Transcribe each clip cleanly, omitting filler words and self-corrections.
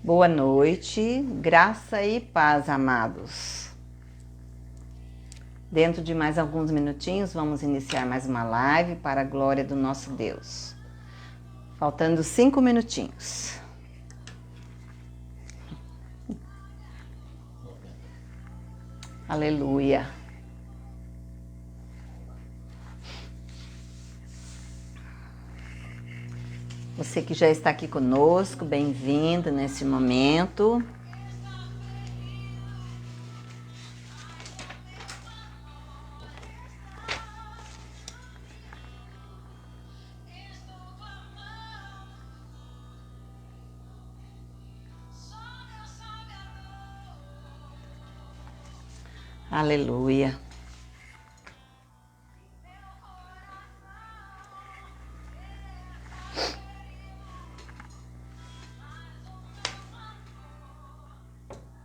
Boa noite, graça e paz, amados. Dentro de mais alguns minutinhos, vamos iniciar mais uma live para a glória do nosso Deus. Faltando 5 minutinhos. Aleluia. Você que já está aqui conosco, bem-vindo nesse momento. Aleluia.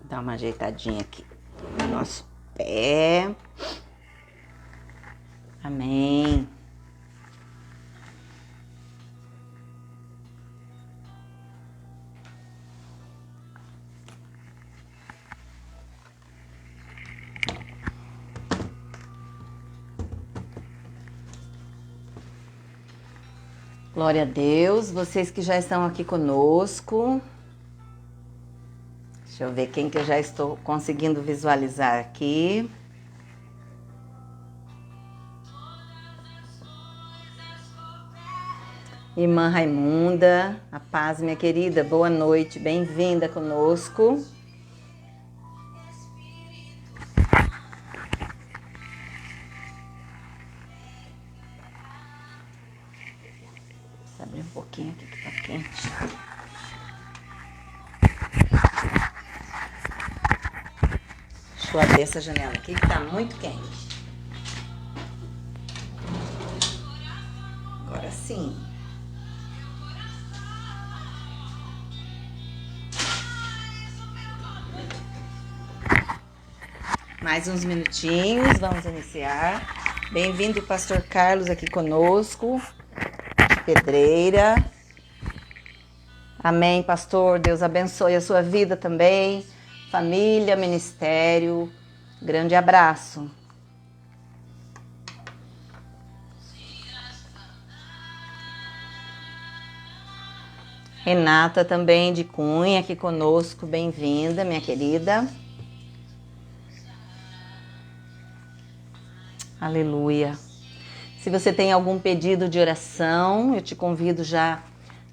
Dá uma ajeitadinha aqui no nosso pé. Amém. Glória a Deus, vocês que já estão aqui conosco. Deixa eu ver quem que eu já estou conseguindo visualizar aqui. Irmã Raimunda, a paz, minha querida, boa noite, bem-vinda conosco. Vou abrir um pouquinho aqui que tá quente. Deixa eu abrir essa janela aqui que tá muito quente. Agora sim. Mais uns minutinhos, vamos iniciar. Bem-vindo, Pastor Carlos, aqui conosco. Pedreira. Amém, pastor. Deus abençoe a sua vida também. Família, ministério. Grande abraço. Renata também de Cunha aqui conosco. Bem-vinda, minha querida. Aleluia. Se você tem algum pedido de oração, eu te convido já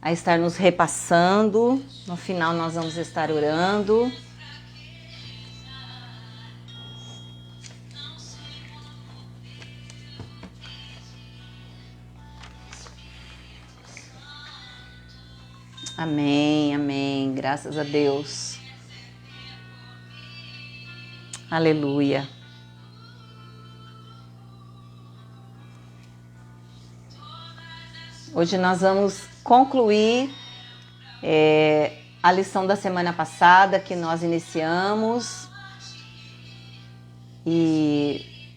a estar nos repassando. No final nós vamos estar orando. Amém, amém. Graças a Deus. Aleluia. Hoje nós vamos concluir a lição da semana passada que nós iniciamos e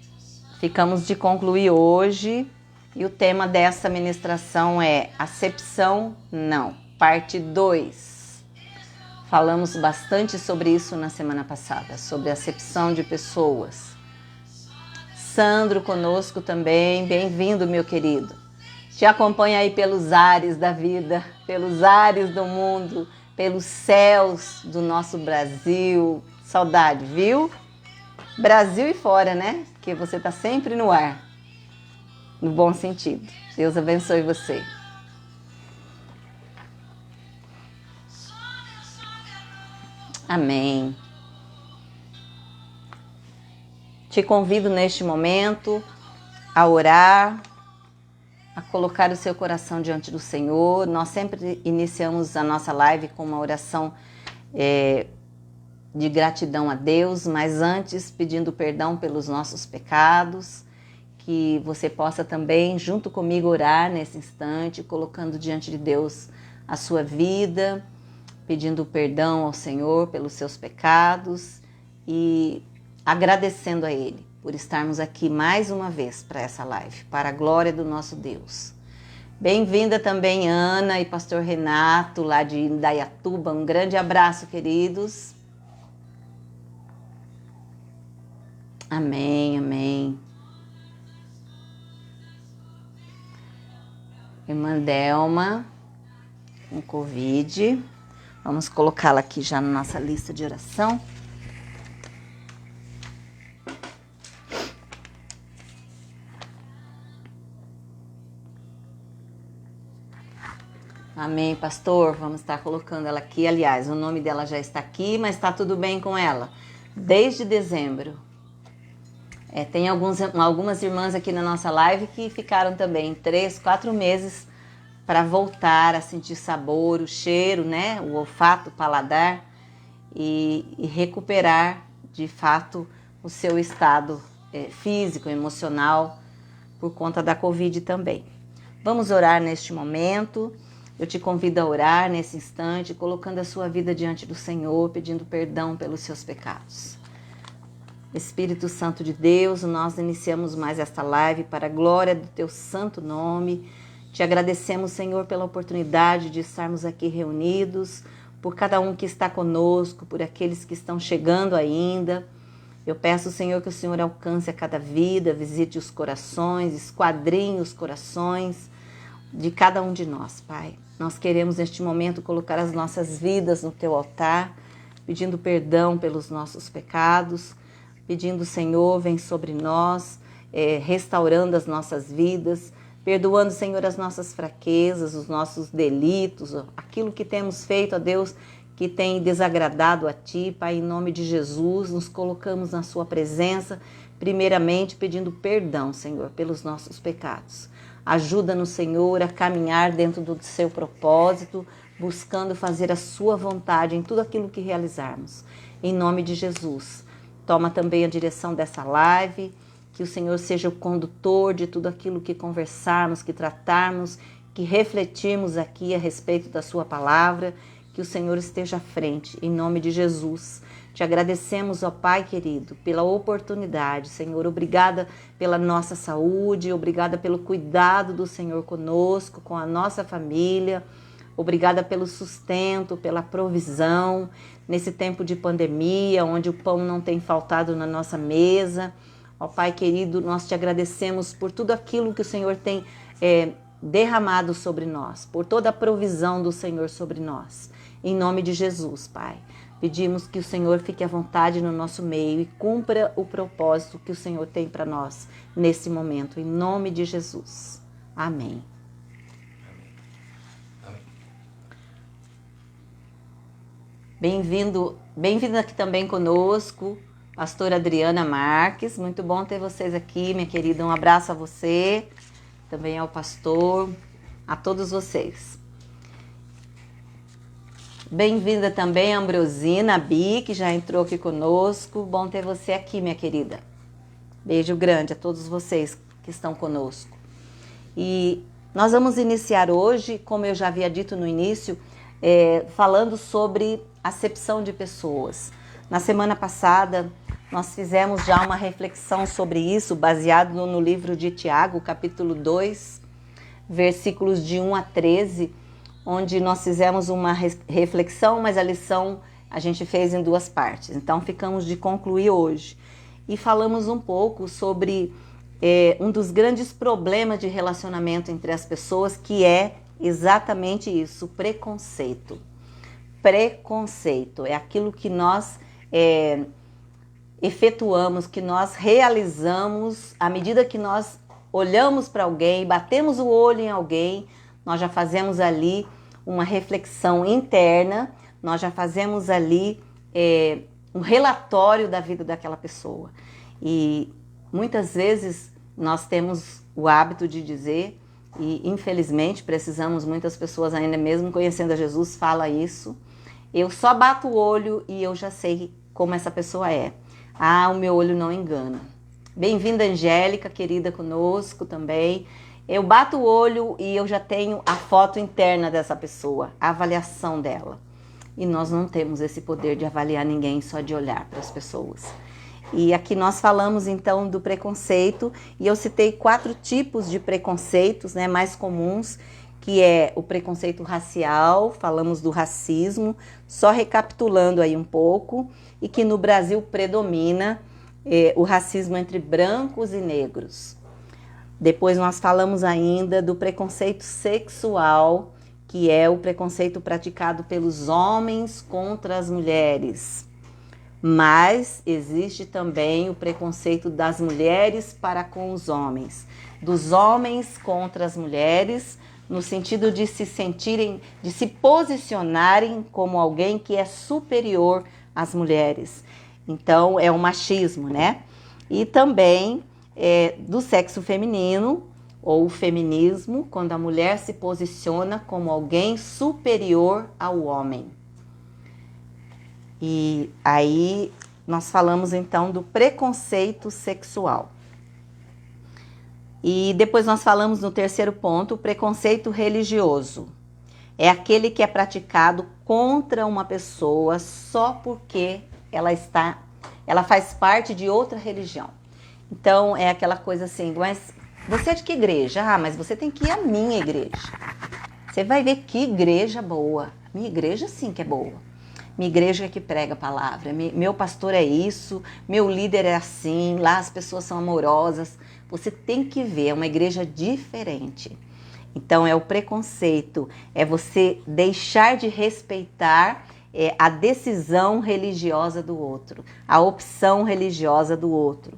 ficamos de concluir hoje. E o tema dessa ministração é acepção não, parte 2. Falamos bastante sobre isso na semana passada, sobre acepção de pessoas. Sandro conosco também, bem-vindo, meu querido. Te acompanha aí pelos ares da vida, pelos ares do mundo, pelos céus do nosso Brasil. Saudade, viu? Brasil e fora, né? Porque você tá sempre no ar, no bom sentido. Deus abençoe você. Amém. Te convido neste momento a orar, a colocar o seu coração diante do Senhor. Nós sempre iniciamos a nossa live com uma oração de gratidão a Deus, mas antes pedindo perdão pelos nossos pecados, que você possa também, junto comigo, orar nesse instante, colocando diante de Deus a sua vida, pedindo perdão ao Senhor pelos seus pecados e agradecendo a Ele por estarmos aqui mais uma vez para essa live, para a glória do nosso Deus. Bem-vinda também, Ana e pastor Renato, lá de Indaiatuba. Um grande abraço, queridos. Amém, amém. Irmã Delma, com Covid. Vamos colocá-la aqui já na nossa lista de oração. Amém, pastor. Vamos estar colocando ela aqui. Aliás, o nome dela já está aqui, mas está tudo bem com ela. Desde dezembro. Tem algumas irmãs aqui na nossa live que ficaram também 3, 4 meses para voltar a sentir sabor, o cheiro, né? O olfato, o paladar e recuperar de fato o seu estado físico, emocional por conta da Covid também. Vamos orar neste momento. Eu te convido a orar nesse instante, colocando a sua vida diante do Senhor, pedindo perdão pelos seus pecados. Espírito Santo de Deus, nós iniciamos mais esta live para a glória do teu santo nome. Te agradecemos, Senhor, pela oportunidade de estarmos aqui reunidos, por cada um que está conosco, por aqueles que estão chegando ainda. Eu peço, Senhor, que o Senhor alcance a cada vida, visite os corações, esquadrinhe os corações de cada um de nós, Pai. Nós queremos neste momento colocar as nossas vidas no teu altar, pedindo perdão pelos nossos pecados, pedindo, Senhor, vem sobre nós, restaurando as nossas vidas, perdoando, Senhor, as nossas fraquezas, os nossos delitos, aquilo que temos feito, ó Deus, que tem desagradado a Ti, Pai, em nome de Jesus, nos colocamos na Sua presença, primeiramente pedindo perdão, Senhor, pelos nossos pecados. Ajuda-nos, Senhor, a caminhar dentro do seu propósito, buscando fazer a sua vontade em tudo aquilo que realizarmos. Em nome de Jesus. Toma também a direção dessa live, que o Senhor seja o condutor de tudo aquilo que conversarmos, que tratarmos, que refletirmos aqui a respeito da sua palavra, que o Senhor esteja à frente, em nome de Jesus. Te agradecemos, ó Pai querido, pela oportunidade, Senhor. Obrigada pela nossa saúde, obrigada pelo cuidado do Senhor conosco, com a nossa família. Obrigada pelo sustento, pela provisão, nesse tempo de pandemia, onde o pão não tem faltado na nossa mesa. Ó Pai querido, nós te agradecemos por tudo aquilo que o Senhor tem derramado sobre nós, por toda a provisão do Senhor sobre nós. Em nome de Jesus, Pai. Pedimos que o Senhor fique à vontade no nosso meio e cumpra o propósito que o Senhor tem para nós nesse momento. Em nome de Jesus. Amém. Bem-vindo aqui também conosco, pastora Adriana Marques. Muito bom ter vocês aqui, minha querida. Um abraço a você, também ao pastor, a todos vocês. Bem-vinda também a Ambrosina Bi, que já entrou aqui conosco. Bom ter você aqui, minha querida. Beijo grande a todos vocês que estão conosco. E nós vamos iniciar hoje, como eu já havia dito no início, falando sobre acepção de pessoas. Na semana passada, nós fizemos já uma reflexão sobre isso, baseado no livro de Tiago, capítulo 2, versículos de 1 a 13, onde nós fizemos uma reflexão, mas a lição a gente fez em 2 partes. Então, ficamos de concluir hoje. E falamos um pouco sobre um dos grandes problemas de relacionamento entre as pessoas, que é exatamente isso, o preconceito. Preconceito é aquilo que nós efetuamos, que nós realizamos à medida que nós olhamos para alguém, batemos o olho em alguém, nós já fazemos ali uma reflexão interna, nós já fazemos ali um relatório da vida daquela pessoa. E muitas vezes nós temos o hábito de dizer, e infelizmente precisamos, muitas pessoas ainda mesmo conhecendo a Jesus, fala isso, eu só bato o olho e eu já sei como essa pessoa é. Ah, o meu olho não engana. Bem-vinda, Angélica, querida, conosco também. Eu bato o olho e eu já tenho a foto interna dessa pessoa, a avaliação dela. E nós não temos esse poder de avaliar ninguém só de olhar para as pessoas. E aqui nós falamos então do preconceito, e eu citei 4 tipos de preconceitos, né, mais comuns, que é o preconceito racial, falamos do racismo, só recapitulando aí um pouco, e que no Brasil predomina o racismo entre brancos e negros. Depois nós falamos ainda do preconceito sexual, que é o preconceito praticado pelos homens contra as mulheres. Mas existe também o preconceito das mulheres para com os homens, dos homens contra as mulheres, no sentido de se sentirem, de se posicionarem como alguém que é superior às mulheres. Então é o machismo, né? E também do sexo feminino, ou o feminismo, quando a mulher se posiciona como alguém superior ao homem. E aí nós falamos então do preconceito sexual. E depois nós falamos no terceiro ponto, o preconceito religioso. É aquele que é praticado contra uma pessoa só porque ela faz parte de outra religião. Então é aquela coisa assim, mas você é de que igreja? Ah, mas você tem que ir à minha igreja. Você vai ver que igreja boa. Minha igreja sim que é boa. Minha igreja é que prega a palavra. Meu pastor é isso, meu líder é assim, lá as pessoas são amorosas. Você tem que ver, é uma igreja diferente. Então é o preconceito, é você deixar de respeitar a decisão religiosa do outro, a opção religiosa do outro.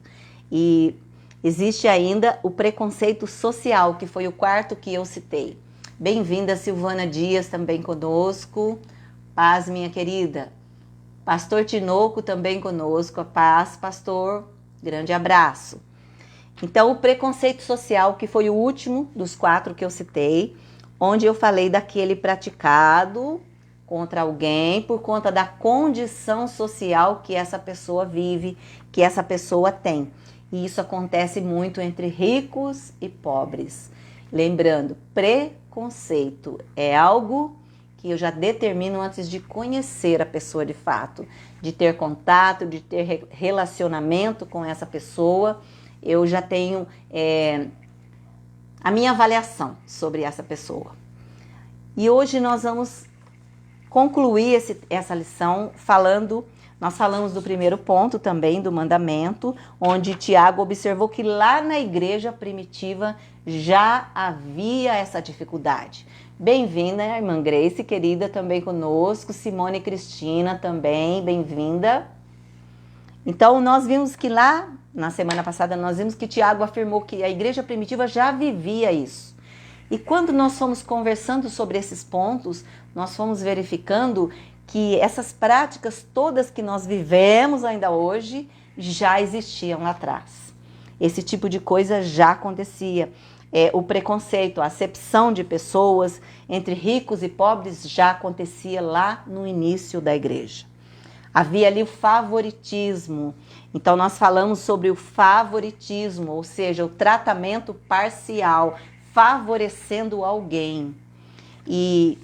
E existe ainda o preconceito social, que foi o 4º que eu citei. Bem-vinda, Silvana Dias, também conosco. Paz, minha querida. Pastor Tinoco também conosco. A paz, pastor. Grande abraço. Então, o preconceito social, que foi o último dos 4 que eu citei, onde eu falei daquele praticado contra alguém por conta da condição social que essa pessoa vive, que essa pessoa tem. E isso acontece muito entre ricos e pobres. Lembrando, preconceito é algo que eu já determino antes de conhecer a pessoa de fato, de ter contato, de ter relacionamento com essa pessoa. Eu já tenho a minha avaliação sobre essa pessoa. E hoje nós vamos concluir essa lição nós falamos do primeiro ponto também, do mandamento, onde Tiago observou que lá na igreja primitiva já havia essa dificuldade. Bem-vinda, irmã Grace, querida, também conosco. Simone Cristina também, bem-vinda. Então, nós vimos que lá, na semana passada, nós vimos que Tiago afirmou que a igreja primitiva já vivia isso. E quando nós fomos conversando sobre esses pontos, nós fomos verificando que essas práticas todas que nós vivemos ainda hoje já existiam lá atrás. Esse tipo de coisa já acontecia. O preconceito, a acepção de pessoas entre ricos e pobres já acontecia lá no início da igreja. Havia ali o favoritismo. Então nós falamos sobre o favoritismo, ou seja, o tratamento parcial, favorecendo alguém. E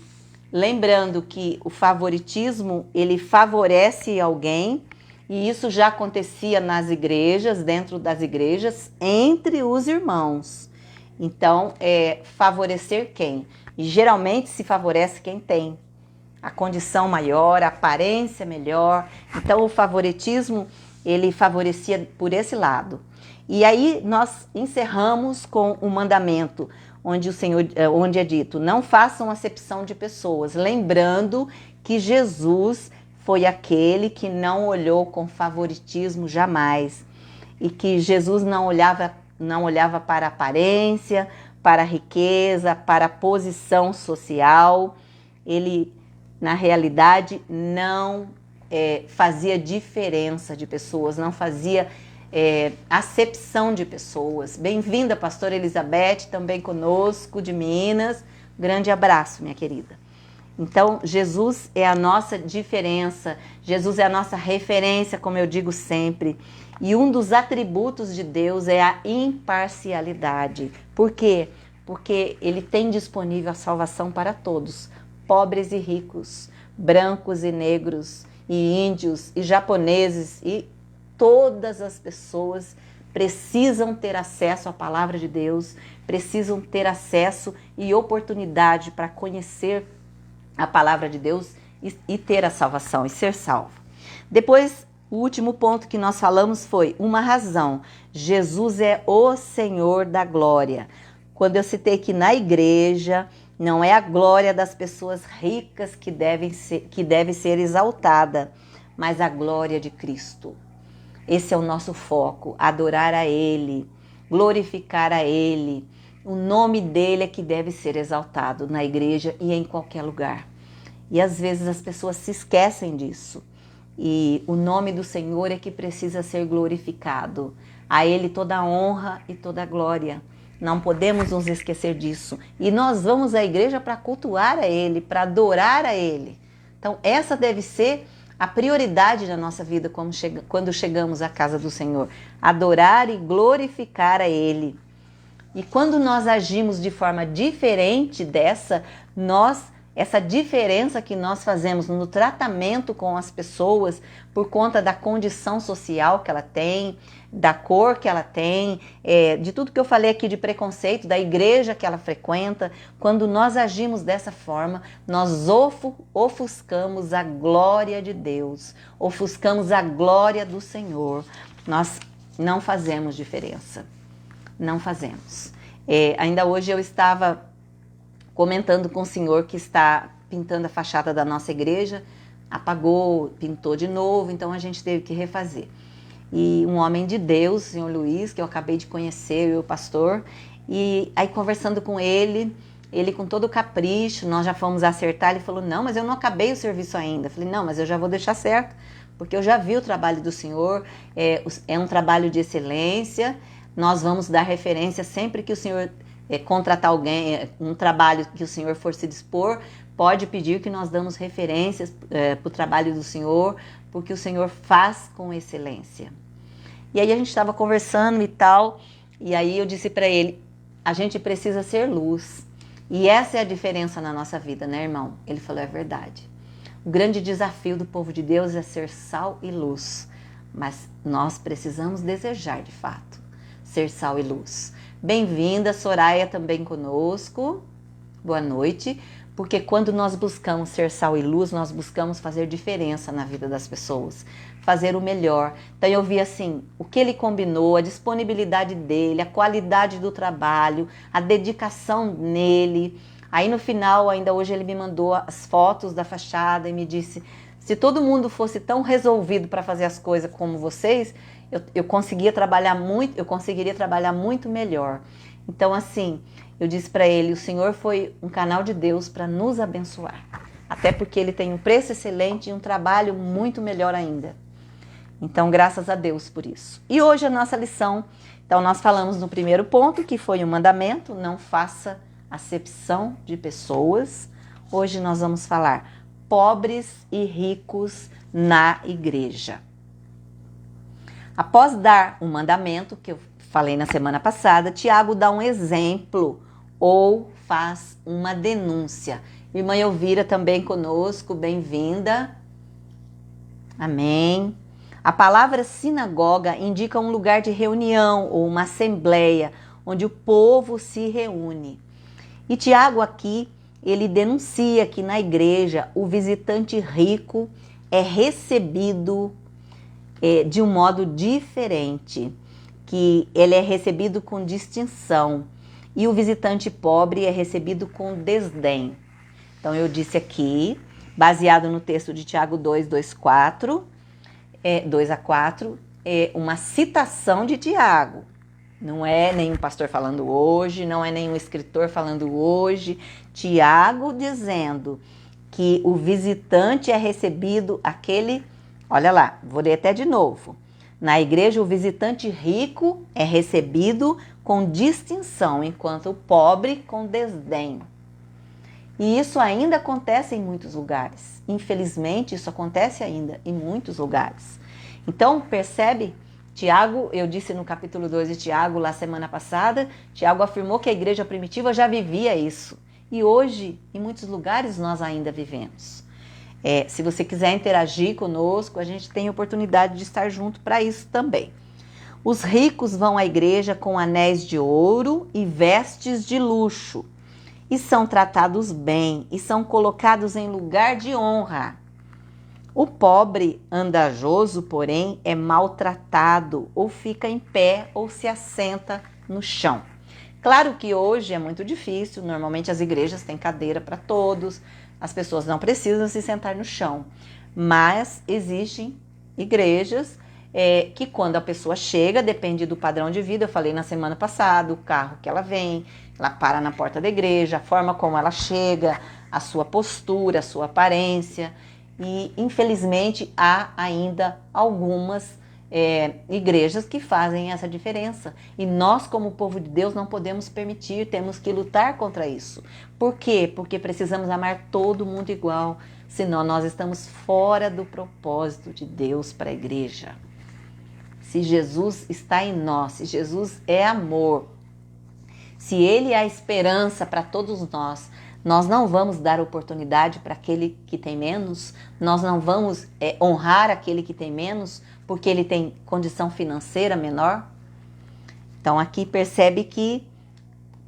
lembrando que o favoritismo, ele favorece alguém, e isso já acontecia nas igrejas, dentro das igrejas, entre os irmãos. Então, favorecer quem? E geralmente se favorece quem tem a condição maior, a aparência melhor. Então, o favoritismo, ele favorecia por esse lado. E aí, nós encerramos com o mandamento, onde é dito, não façam acepção de pessoas. Lembrando que Jesus foi aquele que não olhou com favoritismo jamais. E que Jesus não olhava para a aparência, para a riqueza, para a posição social. Ele, na realidade, não fazia diferença de pessoas, não fazia acepção de pessoas. Bem-vinda, pastora Elizabeth, também conosco, de Minas. Grande abraço, minha querida. Então, Jesus é a nossa diferença, Jesus é a nossa referência, como eu digo sempre. E um dos atributos de Deus é a imparcialidade. Por quê? Porque Ele tem disponível a salvação para todos, pobres e ricos, brancos e negros, e índios, e japoneses, e todas as pessoas precisam ter acesso à palavra de Deus, precisam ter acesso e oportunidade para conhecer a palavra de Deus e ter a salvação e ser salvo. Depois, o último ponto que nós falamos foi uma razão. Jesus é o Senhor da glória. Quando eu citei que na igreja não é a glória das pessoas ricas que deve ser exaltada, mas a glória de Cristo. Esse é o nosso foco, adorar a Ele, glorificar a Ele. O nome dEle é que deve ser exaltado na igreja e em qualquer lugar. E às vezes as pessoas se esquecem disso. E o nome do Senhor é que precisa ser glorificado. A Ele toda a honra e toda a glória. Não podemos nos esquecer disso. E nós vamos à igreja para cultuar a Ele, para adorar a Ele. Então essa deve ser a prioridade da nossa vida quando chegamos à casa do Senhor. Adorar e glorificar a Ele. E quando nós agimos de forma diferente essa diferença que nós fazemos no tratamento com as pessoas por conta da condição social que ela tem, da cor que ela tem, de tudo que eu falei aqui de preconceito, da igreja que ela frequenta, quando nós agimos dessa forma, nós ofuscamos a glória de Deus, ofuscamos a glória do Senhor. Nós não fazemos diferença, não fazemos. Ainda hoje eu estava comentando com o senhor que está pintando a fachada da nossa igreja, apagou, pintou de novo, então a gente teve que refazer. E um homem de Deus, o senhor Luiz, que eu acabei de conhecer, eu, o pastor, e aí conversando com ele com todo o capricho, nós já fomos acertar, ele falou, não, mas eu não acabei o serviço ainda. Eu falei, não, mas eu já vou deixar certo, porque eu já vi o trabalho do senhor, é um trabalho de excelência, nós vamos dar referência sempre que o senhor contratar alguém, um trabalho que o senhor for se dispor, pode pedir que nós damos referências para o trabalho do senhor, porque o senhor faz com excelência. E aí a gente estava conversando e tal, e aí eu disse para ele, a gente precisa ser luz, e essa é a diferença na nossa vida, né, irmão? Ele falou, é verdade. O grande desafio do povo de Deus é ser sal e luz, mas nós precisamos desejar de fato ser sal e luz. Bem-vinda, Soraya, também conosco. Boa noite. Porque quando nós buscamos ser sal e luz, nós buscamos fazer diferença na vida das pessoas, fazer o melhor. Então eu vi assim, o que ele combinou, a disponibilidade dele, a qualidade do trabalho, a dedicação nele. Aí no final, ainda hoje ele me mandou as fotos da fachada e me disse, se todo mundo fosse tão resolvido para fazer as coisas como vocês, eu conseguiria trabalhar muito melhor. Então assim, eu disse para ele, o Senhor foi um canal de Deus para nos abençoar. Até porque ele tem um preço excelente e um trabalho muito melhor ainda. Então, graças a Deus por isso. E hoje a nossa lição, então nós falamos no primeiro ponto, que foi o mandamento, não faça acepção de pessoas. Hoje nós vamos falar pobres e ricos na igreja. Após dar um mandamento, que eu falei na semana passada, Tiago dá um exemplo ou faz uma denúncia. Irmã Elvira também conosco, bem-vinda. Amém. A palavra sinagoga indica um lugar de reunião ou uma assembleia onde o povo se reúne. E Tiago aqui, ele denuncia que na igreja o visitante rico é recebido de um modo diferente, que ele é recebido com distinção e o visitante pobre é recebido com desdém. Então eu disse aqui, baseado no texto de Tiago 2, 2 a 4, é uma citação de Tiago. Não é nenhum pastor falando hoje, não é nenhum escritor falando hoje. Tiago dizendo que o visitante é recebido olha lá, vou ler até de novo. Na igreja, o visitante rico é recebido com distinção, enquanto o pobre com desdém. E isso ainda acontece em muitos lugares. Infelizmente, isso acontece ainda em muitos lugares. Então, percebe? Tiago, eu disse no capítulo 2 de Tiago, lá semana passada, Tiago afirmou que a igreja primitiva já vivia isso. E hoje, em muitos lugares, nós ainda vivemos. Se você quiser interagir conosco, a gente tem oportunidade de estar junto para isso também. Os ricos vão à igreja com anéis de ouro e vestes de luxo, e são tratados bem, e são colocados em lugar de honra. O pobre andajoso, porém, é maltratado, ou fica em pé, ou se assenta no chão. Claro que hoje é muito difícil, normalmente as igrejas têm cadeira para todos, as pessoas não precisam se sentar no chão, mas existem igrejas que quando a pessoa chega, depende do padrão de vida, eu falei na semana passada, o carro que ela vem, ela para na porta da igreja, a forma como ela chega, a sua postura, a sua aparência, e infelizmente há ainda algumas igrejas que fazem essa diferença, e nós como povo de Deus não podemos permitir, temos que lutar contra isso. Por quê? Porque precisamos amar todo mundo igual, senão nós estamos fora do propósito de Deus para a igreja. Se Jesus está em nós, se Jesus é amor, se Ele é a esperança para todos nós, nós não vamos dar oportunidade para aquele que tem menos, nós não vamos honrar aquele que tem menos, porque ele tem condição financeira menor. Então aqui percebe que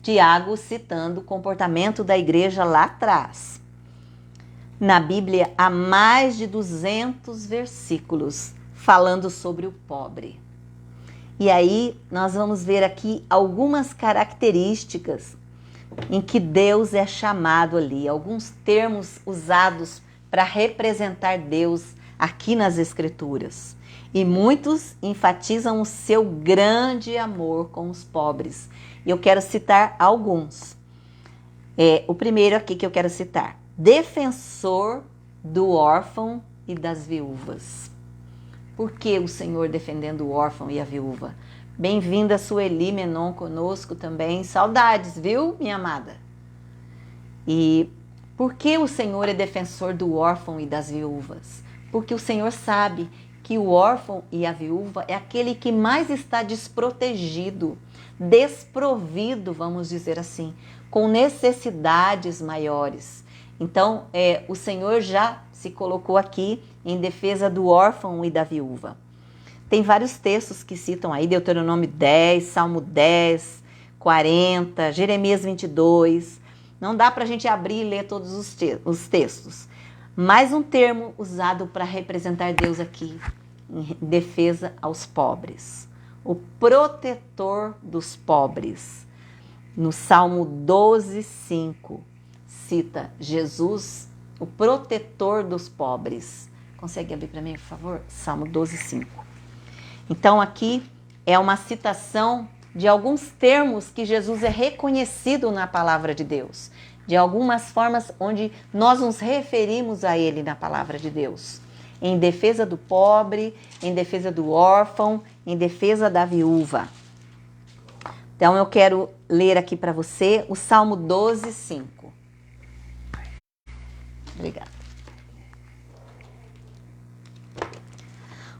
Tiago citando o comportamento da igreja lá atrás. Na Bíblia há mais de 200 versículos falando sobre o pobre. E aí nós vamos ver aqui algumas características em que Deus é chamado ali, alguns termos usados para representar Deus aqui nas Escrituras. E muitos enfatizam o seu grande amor com os pobres. E eu quero citar alguns. O primeiro aqui que eu quero citar: defensor do órfão e das viúvas. Por que o Senhor defendendo o órfão e a viúva? Bem-vinda, Sueli Menon, conosco também. Saudades, viu, minha amada? E por que o Senhor é defensor do órfão e das viúvas? Porque o Senhor sabe que o órfão e a viúva é aquele que mais está desprotegido, desprovido, vamos dizer assim, com necessidades maiores. Então, o Senhor já se colocou aqui em defesa do órfão e da viúva. Tem vários textos que citam aí, Deuteronômio 10, Salmo 10, 40, Jeremias 22. Não dá para a gente abrir e ler todos os textos. Mais um termo usado para representar Deus aqui, em defesa aos pobres. O protetor dos pobres. No Salmo 12, 5, cita Jesus, o protetor dos pobres. Consegue abrir para mim, por favor? Salmo 12, 5. Então aqui é uma citação de alguns termos que Jesus é reconhecido na palavra de Deus, de algumas formas onde nós nos referimos a Ele na palavra de Deus, em defesa do pobre, em defesa do órfão, em defesa da viúva. Então eu quero ler aqui para você o Salmo 12, 5. Obrigada.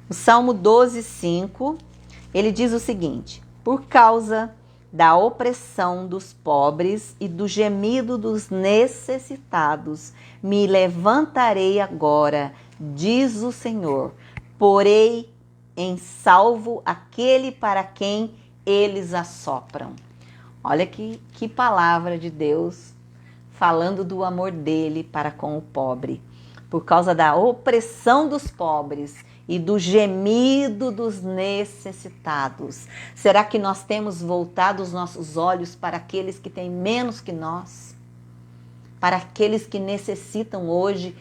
O Salmo 12, 5, ele diz o seguinte: por causa da opressão dos pobres e do gemido dos necessitados, me levantarei agora, diz o Senhor, porei em salvo aquele para quem eles assopram. Olha que palavra de Deus falando do amor dele para com o pobre. Por causa da opressão dos pobres e do gemido dos necessitados. Será que nós temos voltado os nossos olhos para aqueles que têm menos que nós? Para aqueles que necessitam hoje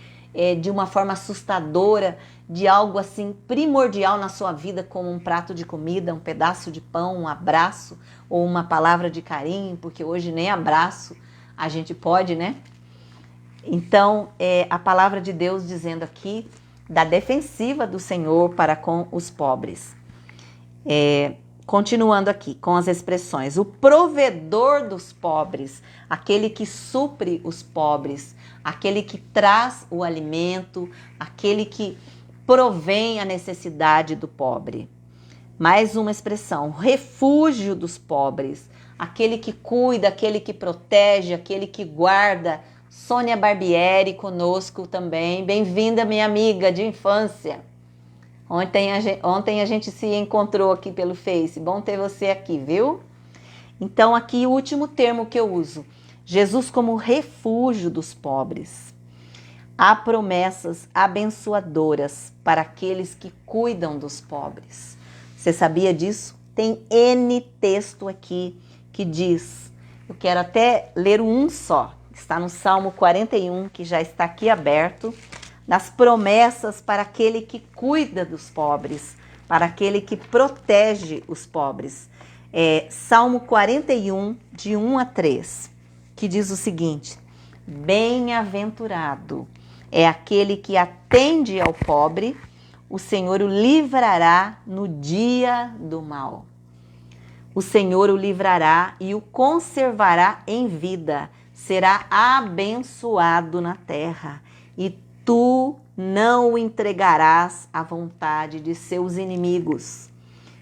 de uma forma assustadora, de algo assim primordial na sua vida, como um prato de comida, um pedaço de pão, um abraço ou uma palavra de carinho, porque hoje nem abraço a gente pode, né? Então, a palavra de Deus dizendo aqui da defensiva do Senhor para com os pobres. Continuando aqui com as expressões: o provedor dos pobres, aquele que supre os pobres, aquele que traz o alimento, aquele que provém a necessidade do pobre. Mais uma expressão: refúgio dos pobres, aquele que cuida, aquele que protege, aquele que guarda Sônia Barbieri conosco também. Bem-vinda, minha amiga de infância. Ontem a gente se encontrou aqui pelo Face. Bom ter você aqui, viu? Então, aqui o último termo que eu uso. Jesus como refúgio dos pobres. Há promessas abençoadoras para aqueles que cuidam dos pobres. Você sabia disso? Tem N texto aqui que diz. Eu quero até ler um só. Está no Salmo 41, que já está aqui aberto. Das promessas para aquele que cuida dos pobres, para aquele que protege os pobres. Salmo 41, de 1 a 3, que diz o seguinte: bem-aventurado é aquele que atende ao pobre, o Senhor o livrará no dia do mal. O Senhor o livrará e o conservará em vida, será abençoado na terra, e tu não o entregarás à vontade de seus inimigos.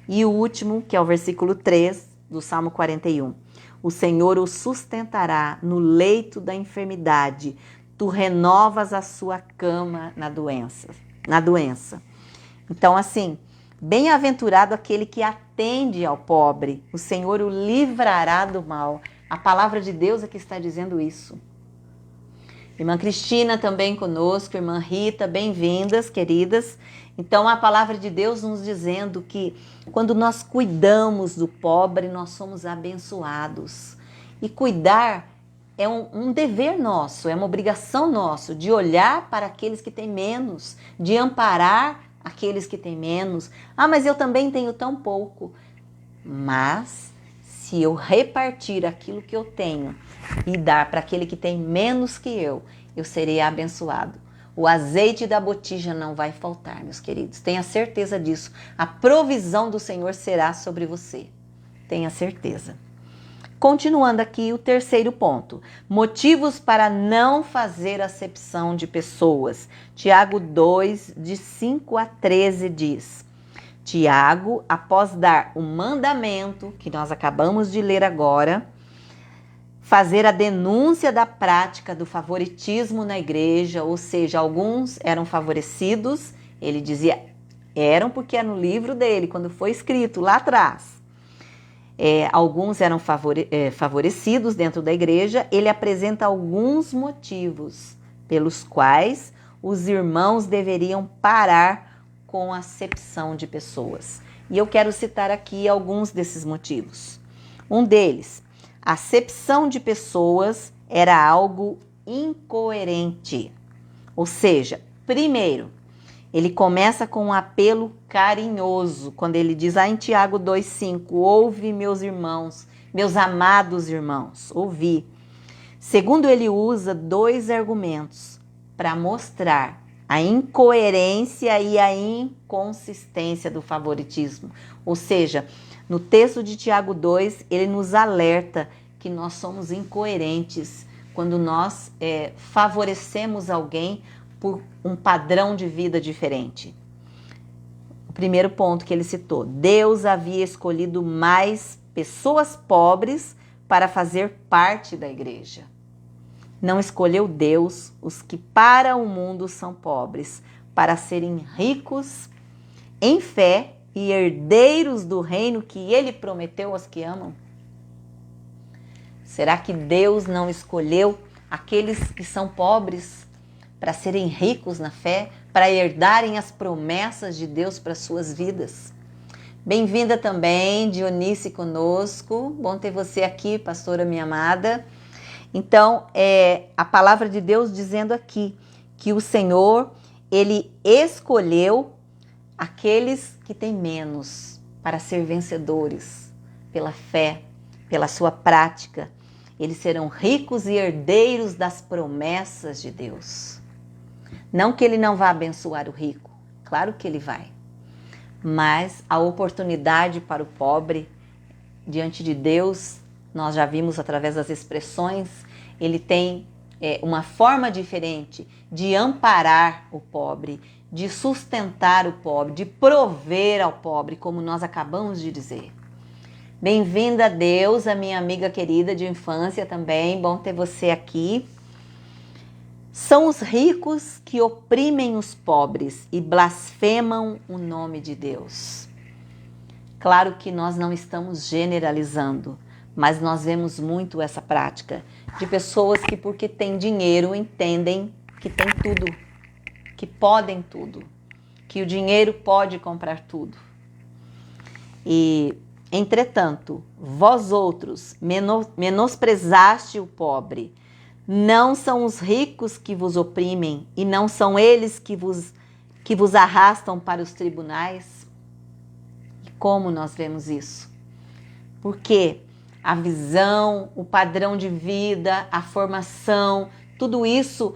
E o último, que é o versículo 3 do Salmo 41. O Senhor o sustentará no leito da enfermidade, tu renovas a sua cama na doença. Então, assim, bem-aventurado aquele que atende ao pobre, o Senhor o livrará do mal. A palavra de Deus é que está dizendo isso. Irmã Cristina também conosco, irmã Rita, bem-vindas, queridas. Então, a palavra de Deus nos dizendo que quando nós cuidamos do pobre, nós somos abençoados. E cuidar é um dever nosso, é uma obrigação nossa de olhar para aqueles que têm menos, de amparar aqueles que têm menos. Ah, mas eu também tenho tão pouco. Mas, se eu repartir aquilo que eu tenho e dar para aquele que tem menos que eu serei abençoado. O azeite da botija não vai faltar, meus queridos. Tenha certeza disso. A provisão do Senhor será sobre você. Tenha certeza. Continuando aqui o terceiro ponto. Motivos para não fazer acepção de pessoas. Tiago 2, de 5 a 13 diz. Tiago, após dar o mandamento, que nós acabamos de ler agora, fazer a denúncia da prática do favoritismo na igreja, ou seja, alguns eram favorecidos, ele dizia, eram porque é no livro dele, quando foi escrito lá atrás. Alguns eram favorecidos dentro da igreja, ele apresenta alguns motivos pelos quais os irmãos deveriam parar com a acepção de pessoas. E eu quero citar aqui alguns desses motivos. Um deles, a acepção de pessoas era algo incoerente. Ou seja, primeiro, ele começa com um apelo carinhoso, quando ele diz em Tiago 2,5, ouve meus irmãos, meus amados irmãos, ouvi. Segundo, ele usa dois argumentos para mostrar a incoerência e a inconsistência do favoritismo. Ou seja, no texto de Tiago 2, ele nos alerta que nós somos incoerentes quando nós favorecemos alguém por um padrão de vida diferente. O primeiro ponto que ele citou, Deus havia escolhido mais pessoas pobres para fazer parte da igreja. Não escolheu Deus os que para o mundo são pobres, para serem ricos em fé e herdeiros do reino que ele prometeu aos que amam? Será que Deus não escolheu aqueles que são pobres para serem ricos na fé, para herdarem as promessas de Deus para suas vidas? Bem-vinda também, Dionice, conosco. Bom ter você aqui, pastora minha amada. Então, a palavra de Deus dizendo aqui que o Senhor, ele escolheu aqueles que têm menos para ser vencedores pela fé, pela sua prática. Eles serão ricos e herdeiros das promessas de Deus. Não que ele não vá abençoar o rico, claro que ele vai. Mas a oportunidade para o pobre, diante de Deus, nós já vimos através das expressões, ele tem uma forma diferente de amparar o pobre, de sustentar o pobre, de prover ao pobre, como nós acabamos de dizer. Bem-vinda, Deus, a minha amiga querida de infância também, bom ter você aqui. São os ricos que oprimem os pobres e blasfemam o nome de Deus. Claro que nós não estamos generalizando, mas nós vemos muito essa prática de pessoas que, porque têm dinheiro, entendem que tem tudo, que podem tudo, que o dinheiro pode comprar tudo. E, entretanto, vós outros menosprezaste o pobre. Não são os ricos que vos oprimem e não são eles que vos arrastam para os tribunais? E como nós vemos isso? Porque a visão, o padrão de vida, a formação, tudo isso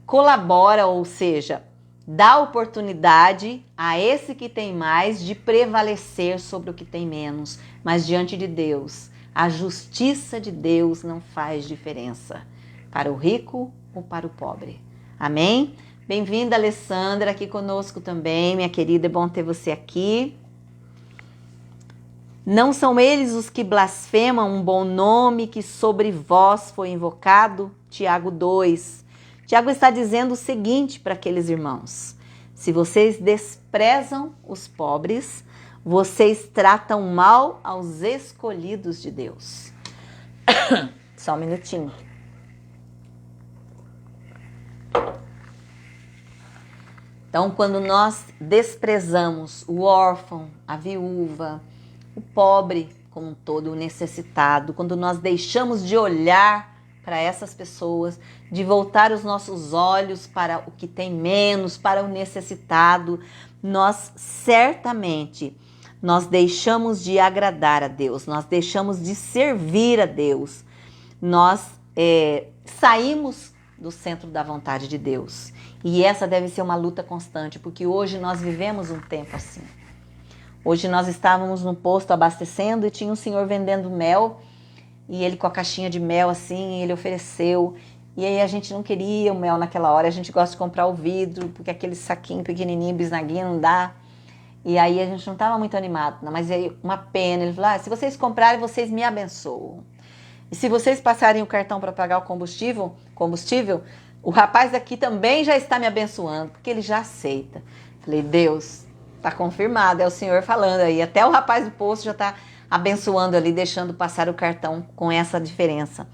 colabora, ou seja, dá oportunidade a esse que tem mais de prevalecer sobre o que tem menos. Mas diante de Deus, a justiça de Deus não faz diferença para o rico ou para o pobre. Amém? Bem-vinda, Alessandra, aqui conosco também, minha querida, é bom ter você aqui. Não são eles os que blasfemam um bom nome que sobre vós foi invocado? Tiago 2. Tiago está dizendo o seguinte para aqueles irmãos: se vocês desprezam os pobres, vocês tratam mal aos escolhidos de Deus. Só um minutinho. Então, quando nós desprezamos o órfão, a viúva, o pobre como um todo, o necessitado, quando nós deixamos de olhar para essas pessoas, de voltar os nossos olhos para o que tem menos, para o necessitado, nós certamente deixamos de agradar a Deus, nós deixamos de servir a Deus, nós saímos do centro da vontade de Deus. E essa deve ser uma luta constante, porque hoje nós vivemos um tempo assim. Hoje nós estávamos no posto abastecendo e tinha um senhor vendendo mel, e ele com a caixinha de mel assim, ele ofereceu. E aí a gente não queria o mel naquela hora, a gente gosta de comprar o vidro, porque aquele saquinho pequenininho, bisnaguinha, não dá. E aí a gente não estava muito animado, não, mas aí uma pena. Ele falou, se vocês comprarem, vocês me abençoam. E se vocês passarem o cartão para pagar o combustível, o rapaz aqui também já está me abençoando, porque ele já aceita. Falei, Deus, está confirmado, é o Senhor falando aí. Até o rapaz do posto já está abençoando ali, deixando passar o cartão com essa diferença.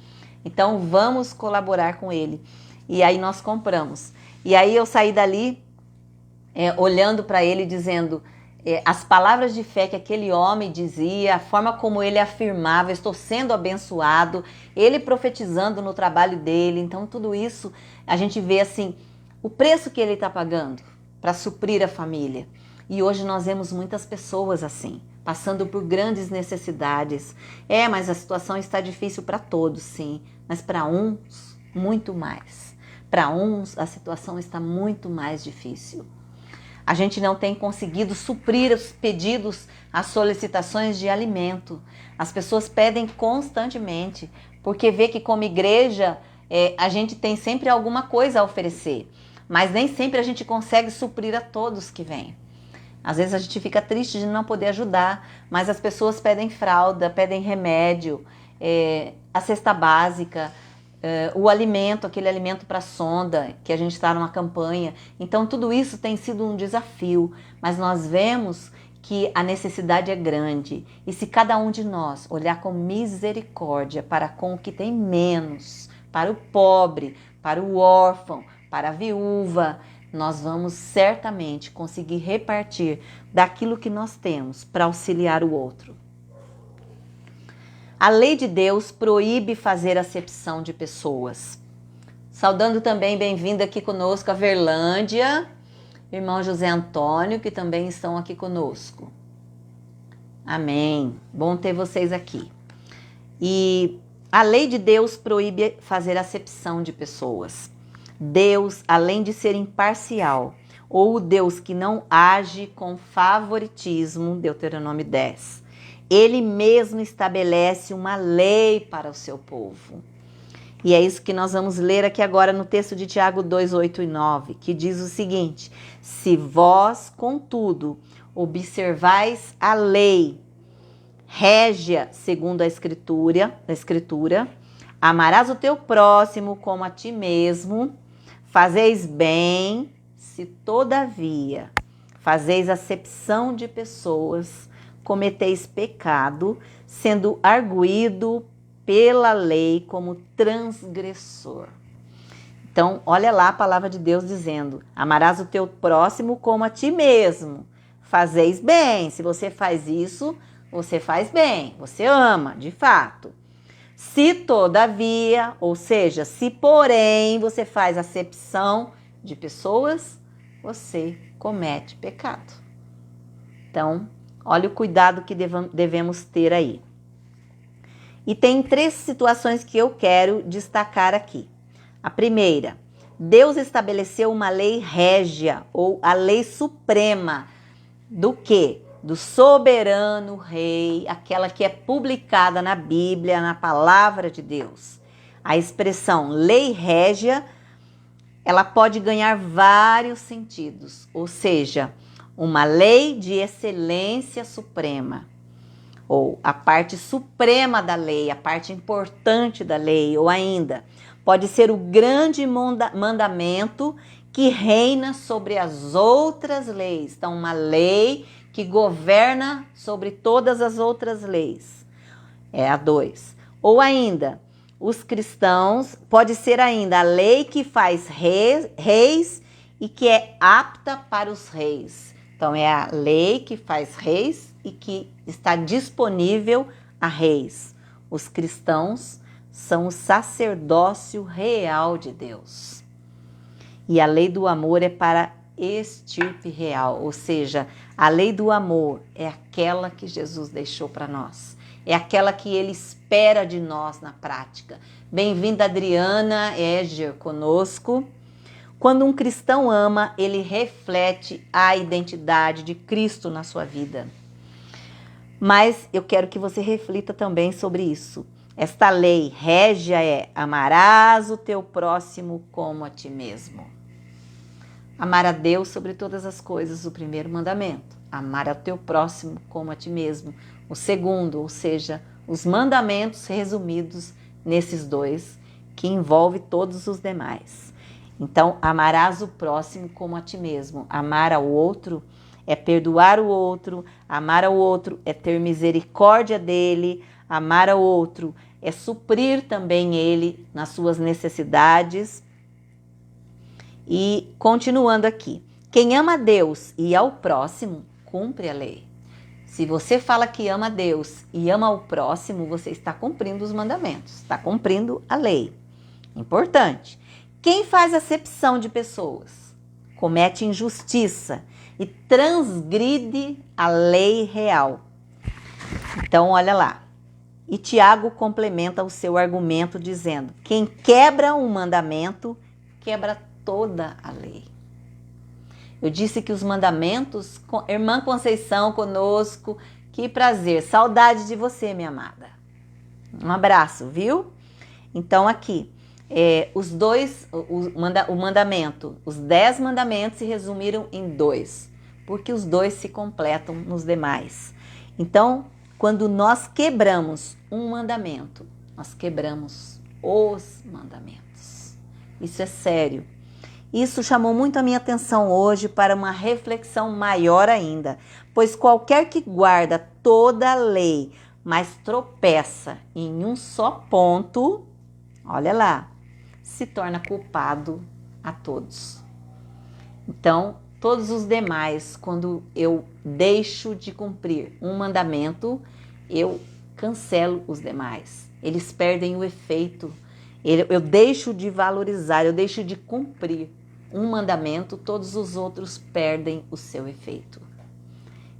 Então vamos colaborar com ele. E aí nós compramos. E aí eu saí dali olhando para ele, dizendo as palavras de fé que aquele homem dizia, a forma como ele afirmava, estou sendo abençoado, ele profetizando no trabalho dele. Então tudo isso a gente vê assim, o preço que ele está pagando para suprir a família. E hoje nós vemos muitas pessoas assim, passando por grandes necessidades. Mas a situação está difícil para todos, sim, mas para uns muito mais. Para uns a situação está muito mais difícil. A gente não tem conseguido suprir os pedidos, as solicitações de alimento. As pessoas pedem constantemente, porque vê que como igreja a gente tem sempre alguma coisa a oferecer, mas nem sempre a gente consegue suprir a todos que vêm. Às vezes a gente fica triste de não poder ajudar, mas as pessoas pedem fralda, pedem remédio, a cesta básica, o alimento, aquele alimento para sonda, que a gente está numa campanha. Então tudo isso tem sido um desafio, mas nós vemos que a necessidade é grande. E se cada um de nós olhar com misericórdia para com o que tem menos, para o pobre, para o órfão, para a viúva, nós vamos certamente conseguir repartir daquilo que nós temos para auxiliar o outro. A lei de Deus proíbe fazer acepção de pessoas. Saudando também, bem-vinda aqui conosco a Verlândia, irmão José Antônio, que também estão aqui conosco. Amém. Bom ter vocês aqui. E a lei de Deus proíbe fazer acepção de pessoas. Deus, além de ser imparcial, ou o Deus que não age com favoritismo, Deuteronômio 10, Ele mesmo estabelece uma lei para o seu povo. E é isso que nós vamos ler aqui agora no texto de Tiago 2, 8 e 9, que diz o seguinte: se vós, contudo, observais a lei, régia segundo a escritura, Amarás o teu próximo como a ti mesmo. Fazeis bem, se todavia fazeis acepção de pessoas, cometeis pecado, sendo arguído pela lei como transgressor. Então, olha lá a palavra de Deus dizendo: amarás o teu próximo como a ti mesmo. Fazeis bem. Se você faz isso, você faz bem. Você ama, de fato. Se todavia, ou seja, se porém você faz acepção de pessoas, você comete pecado. Então, olha o cuidado que devemos ter aí. E tem 3 situações que eu quero destacar aqui. A primeira, Deus estabeleceu uma lei régia, ou a lei suprema, do quê? Do soberano rei, aquela que é publicada na Bíblia, na palavra de Deus. A expressão lei régia, ela pode ganhar vários sentidos, ou seja, uma lei de excelência suprema, ou a parte suprema da lei, a parte importante da lei, ou ainda pode ser o grande mandamento que reina sobre as outras leis. Então, uma lei que governa sobre todas as outras leis. É a 2. Ou ainda, os cristãos, pode ser ainda a lei que faz reis e que é apta para os reis. Então, é a lei que faz reis e que está disponível a reis. Os cristãos são o sacerdócio real de Deus. E a lei do amor é para estirpe real, ou seja, a lei do amor é aquela que Jesus deixou para nós. É aquela que Ele espera de nós na prática. Bem-vinda, Adriana Eger, conosco. Quando um cristão ama, ele reflete a identidade de Cristo na sua vida. Mas eu quero que você reflita também sobre isso. Esta lei régia é: amarás o teu próximo como a ti mesmo. Amar a Deus sobre todas as coisas, o primeiro mandamento. Amar ao teu próximo como a ti mesmo, o segundo, ou seja, os mandamentos resumidos nesses 2, que envolve todos os demais. Então, amarás o próximo como a ti mesmo. Amar ao outro é perdoar o outro, amar ao outro é ter misericórdia dele, amar ao outro é suprir também ele nas suas necessidades. E continuando aqui, quem ama a Deus e ao próximo, cumpre a lei. Se você fala que ama a Deus e ama ao próximo, você está cumprindo os mandamentos, está cumprindo a lei. Importante. Quem faz acepção de pessoas, comete injustiça e transgride a lei real. Então, olha lá. E Tiago complementa o seu argumento dizendo: quem quebra um mandamento, quebra toda a lei. Eu disse que os mandamentos, irmã Conceição conosco, que prazer, saudade de você, minha amada. Um abraço, viu? Então aqui, o mandamento, os 10 mandamentos se resumiram em 2, porque os 2 se completam nos demais. Então, quando nós quebramos um mandamento, nós quebramos os mandamentos. Isso é sério. Isso chamou muito a minha atenção hoje para uma reflexão maior ainda, pois qualquer que guarda toda a lei, mas tropeça em um só ponto, olha lá, se torna culpado a todos. Então, todos os demais, quando eu deixo de cumprir um mandamento, eu cancelo os demais. Eles perdem o efeito. Eu deixo de valorizar, eu deixo de cumprir um mandamento, todos os outros perdem o seu efeito.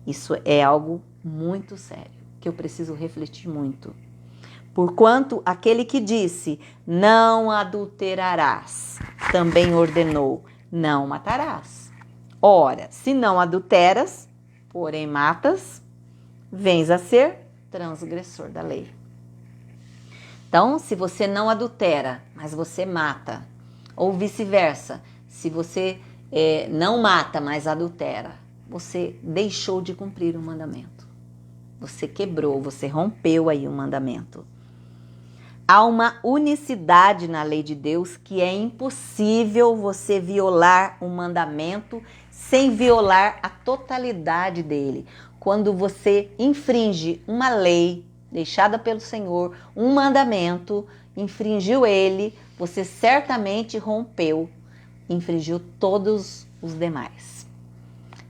Isso é algo muito sério, que eu preciso refletir muito. Porquanto aquele que disse, não adulterarás, também ordenou, não matarás. Ora, se não adulteras, porém matas, vens a ser transgressor da lei. Então, se você não adultera, mas você mata, ou vice-versa, se você não mata, mas adultera, você deixou de cumprir o mandamento. Você quebrou, você rompeu aí o mandamento. Há uma unicidade na lei de Deus que é impossível você violar um mandamento sem violar a totalidade dele. Quando você infringe uma lei deixada pelo Senhor, um mandamento, infringiu ele, você certamente rompeu, infringiu todos os demais.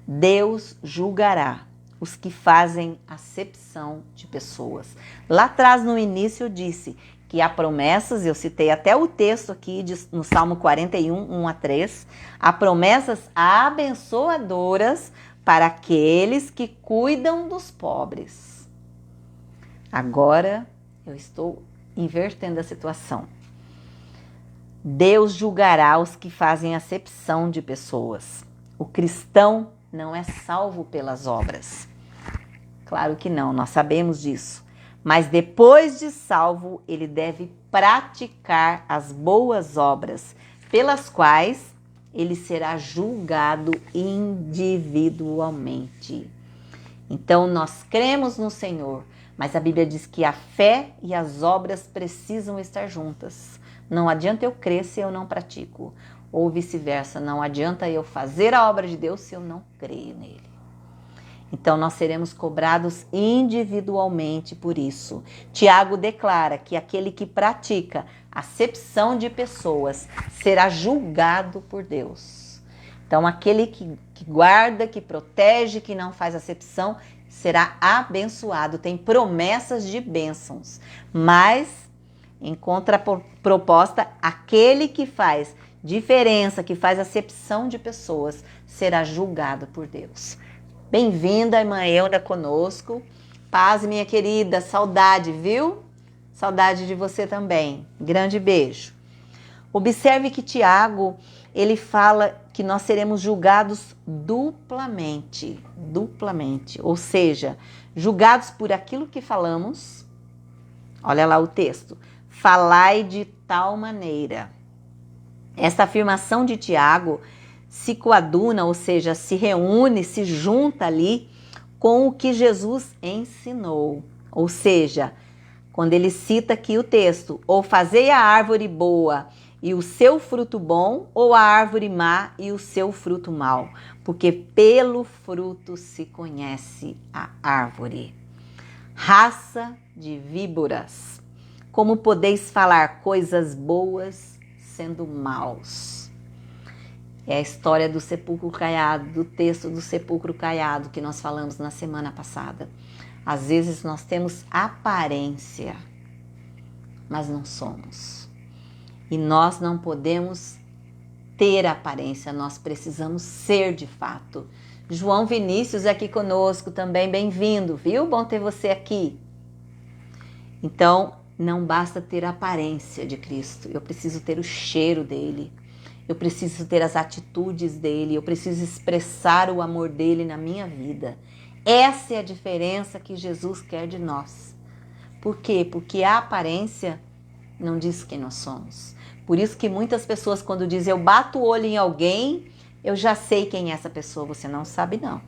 Deus julgará os que fazem acepção de pessoas. Lá atrás, no início, eu disse que há promessas, eu citei até o texto aqui no Salmo 41, 1 a 3, há promessas abençoadoras para aqueles que cuidam dos pobres. Agora, eu estou invertendo a situação. Deus julgará os que fazem acepção de pessoas. O cristão não é salvo pelas obras. Claro que não, nós sabemos disso. Mas depois de salvo, ele deve praticar as boas obras, pelas quais ele será julgado individualmente. Então, nós cremos no Senhor, mas a Bíblia diz que a fé e as obras precisam estar juntas. Não adianta eu crer se eu não pratico, ou vice-versa, não adianta eu fazer a obra de Deus se eu não creio nele. Então, nós seremos cobrados individualmente por isso. Tiago declara que aquele que pratica acepção de pessoas será julgado por Deus. Então, aquele que guarda, que protege, que não faz acepção, será abençoado. Tem promessas de bênçãos. Mas, em contraproposta, aquele que faz diferença, que faz acepção de pessoas, será julgado por Deus. Bem-vinda, irmã Elda, conosco. Paz, minha querida, saudade, viu? Saudade de você também. Grande beijo. Observe que Tiago, ele fala que nós seremos julgados duplamente, ou seja, julgados por aquilo que falamos. Olha lá o texto. Falai de tal maneira. Essa afirmação de Tiago se coaduna, ou seja, se reúne, se junta ali com o que Jesus ensinou. Ou seja, quando ele cita aqui o texto, ou fazei a árvore boa e o seu fruto bom, ou a árvore má e o seu fruto mau, porque pelo fruto se conhece a árvore. Raça de víboras, como podeis falar coisas boas sendo maus? É a história do sepulcro caiado, do texto do sepulcro caiado que nós falamos na semana passada. Às vezes nós temos aparência, mas não somos. E nós não podemos ter aparência, nós precisamos ser de fato. João Vinícius aqui conosco também, bem-vindo, viu? Bom ter você aqui. Então, não basta ter a aparência de Cristo, eu preciso ter o cheiro dele. Eu preciso ter as atitudes dele, eu preciso expressar o amor dele na minha vida. Essa é a diferença que Jesus quer de nós. Por quê? Porque a aparência não diz quem nós somos. Por isso que muitas pessoas, quando dizem eu bato o olho em alguém, eu já sei quem é essa pessoa. Você não sabe, não.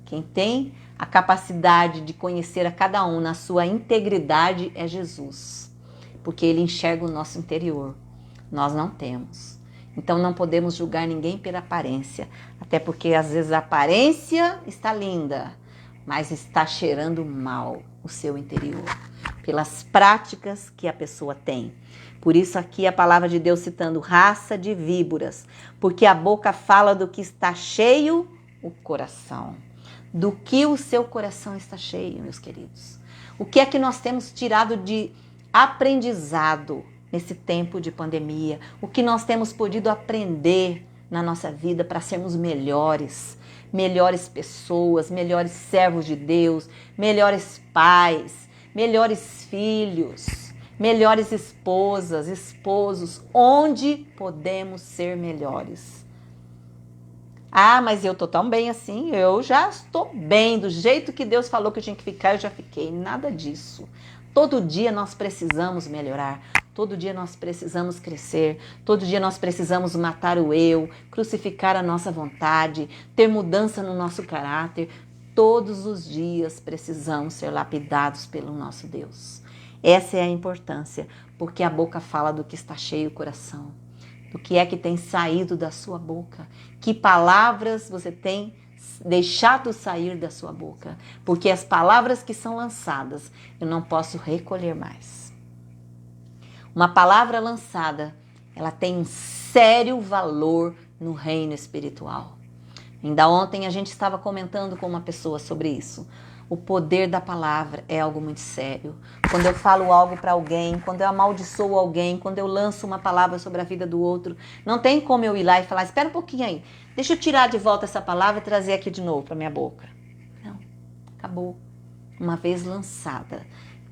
Quem tem a capacidade de conhecer a cada um na sua integridade é Jesus. Porque ele enxerga o nosso interior. Nós não temos. Então não podemos julgar ninguém pela aparência, até porque às vezes a aparência está linda, mas está cheirando mal o seu interior, pelas práticas que a pessoa tem. Por isso aqui a palavra de Deus citando raça de víboras, porque a boca fala do que está cheio o coração. Do que o seu coração está cheio, meus queridos? O que é que nós temos tirado de aprendizado nesse tempo de pandemia? O que nós temos podido aprender na nossa vida para sermos melhores pessoas, melhores servos de Deus, melhores pais, melhores filhos, melhores esposas, esposos, onde podemos ser melhores? Ah, mas eu tô tão bem assim, eu já estou bem, do jeito que Deus falou que eu tinha que ficar, eu já fiquei. Nada disso. Todo dia nós precisamos melhorar, todo dia nós precisamos crescer, todo dia nós precisamos matar o eu, crucificar a nossa vontade, ter mudança no nosso caráter. Todos os dias precisamos ser lapidados pelo nosso Deus. Essa é a importância, porque a boca fala do que está cheio o coração, do que é que tem saído da sua boca, que palavras você tem deixado sair da sua boca, porque as palavras que são lançadas eu não posso recolher mais. Uma palavra lançada, ela tem um sério valor no reino espiritual. Ainda ontem a gente estava comentando com uma pessoa sobre isso. O poder da palavra é algo muito sério. Quando eu falo algo para alguém, quando eu amaldiçoo alguém, quando eu lanço uma palavra sobre a vida do outro, não tem como eu ir lá e falar, espera um pouquinho aí, deixa eu tirar de volta essa palavra e trazer aqui de novo para minha boca. Não, acabou. Uma vez lançada,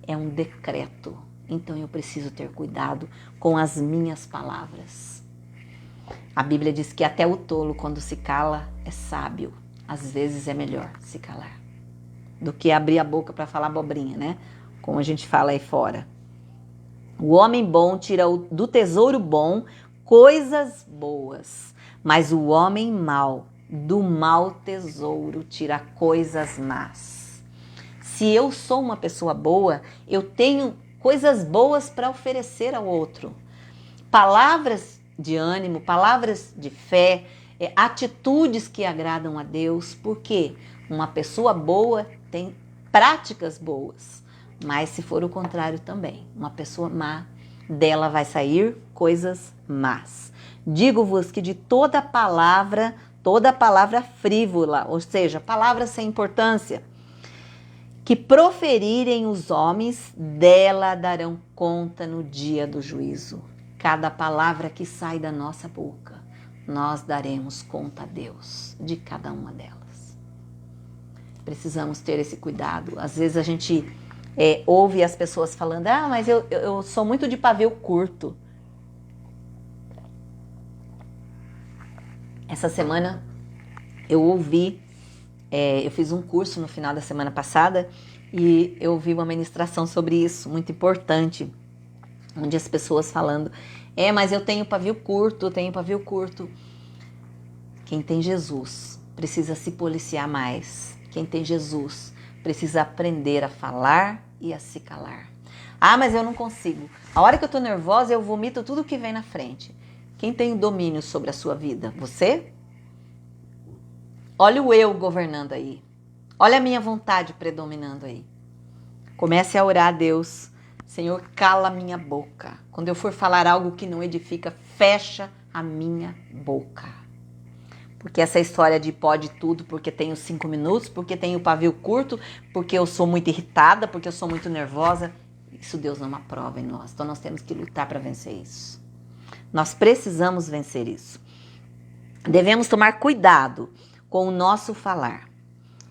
é um decreto. Então eu preciso ter cuidado com as minhas palavras. A Bíblia diz que até o tolo, quando se cala, é sábio. Às vezes é melhor se calar do que abrir a boca para falar abobrinha, né? Como a gente fala aí fora. O homem bom tira do tesouro bom coisas boas, mas o homem mau, do mau tesouro, tira coisas más. Se eu sou uma pessoa boa, eu tenho coisas boas para oferecer ao outro. Palavras de ânimo, palavras de fé, atitudes que agradam a Deus, porque uma pessoa boa tem práticas boas, mas se for o contrário também, uma pessoa má, dela vai sair coisas más. Digo-vos que de toda palavra frívola, ou seja, palavras sem importância, que proferirem os homens, dela darão conta no dia do juízo. Cada palavra que sai da nossa boca, nós daremos conta a Deus de cada uma delas. Precisamos ter esse cuidado. Às vezes a gente ouve as pessoas falando, mas eu sou muito de pavio curto. Essa semana eu ouvi, eu fiz um curso no final da semana passada e eu ouvi uma ministração sobre isso, muito importante, onde as pessoas falando, mas eu tenho pavio curto, Quem tem Jesus precisa se policiar mais. Quem tem Jesus precisa aprender a falar e a se calar. Mas eu não consigo. A hora que eu tô nervosa, eu vomito tudo que vem na frente. Quem tem o domínio sobre a sua vida? Você? Olha o eu governando aí. Olha a minha vontade predominando aí. Comece a orar a Deus. Senhor, cala a minha boca. Quando eu for falar algo que não edifica, fecha a minha boca. Porque essa história de pode tudo, porque tenho 5 minutos, porque tenho pavio curto, porque eu sou muito irritada, porque eu sou muito nervosa, isso Deus não aprova em nós. Então nós temos que lutar para vencer isso. Nós precisamos vencer isso. Devemos tomar cuidado com o nosso falar.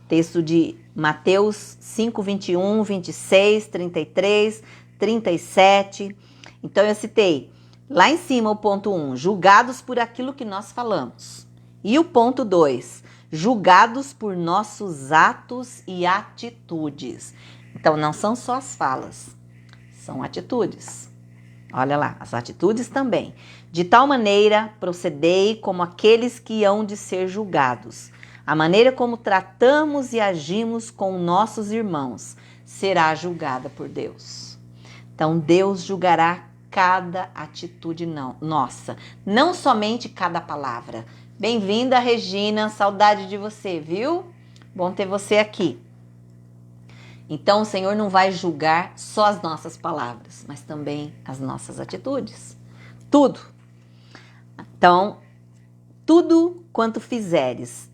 Texto de Mateus 5, 21, 26, 33, 37. Então eu citei lá em cima o ponto 1, julgados por aquilo que nós falamos. E o ponto 2, julgados por nossos atos e atitudes. Então não são só as falas, são atitudes. Olha lá, as atitudes também. De tal maneira procedei como aqueles que hão de ser julgados. A maneira como tratamos e agimos com nossos irmãos será julgada por Deus. Então Deus julgará cada atitude nossa, não somente cada palavra. Bem-vinda, Regina, saudade de você, viu? Bom ter você aqui. Então o Senhor não vai julgar só as nossas palavras, mas também as nossas atitudes. Tudo. Então, tudo quanto fizerdes,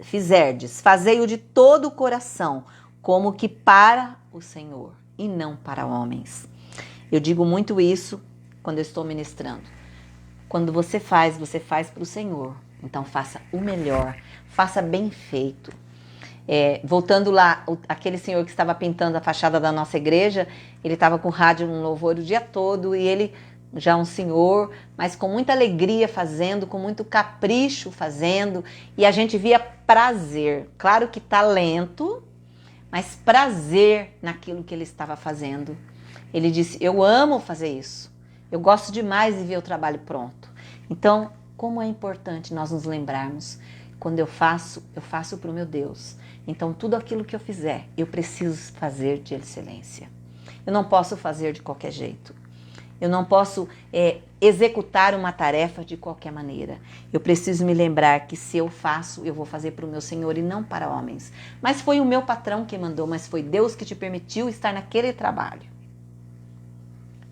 fazei-o de todo o coração, como que para o Senhor e não para homens. Eu digo muito isso quando eu estou ministrando. Quando você faz para o Senhor. Então faça o melhor, faça bem feito. Voltando lá, aquele senhor que estava pintando a fachada da nossa igreja, ele estava com rádio no louvor o dia todo e ele, já um senhor, mas com muita alegria fazendo, com muito capricho fazendo, e a gente via prazer, claro que talento, mas prazer naquilo que ele estava fazendo. Ele disse, eu amo fazer isso, eu gosto demais de ver o trabalho pronto. Então, como é importante nós nos lembrarmos, quando eu faço para o meu Deus. Então, tudo aquilo que eu fizer, eu preciso fazer de excelência. Eu não posso fazer de qualquer jeito. Eu não posso executar uma tarefa de qualquer maneira. Eu preciso me lembrar que se eu faço, eu vou fazer para o meu Senhor e não para homens. Mas foi o meu patrão que mandou, mas foi Deus que te permitiu estar naquele trabalho.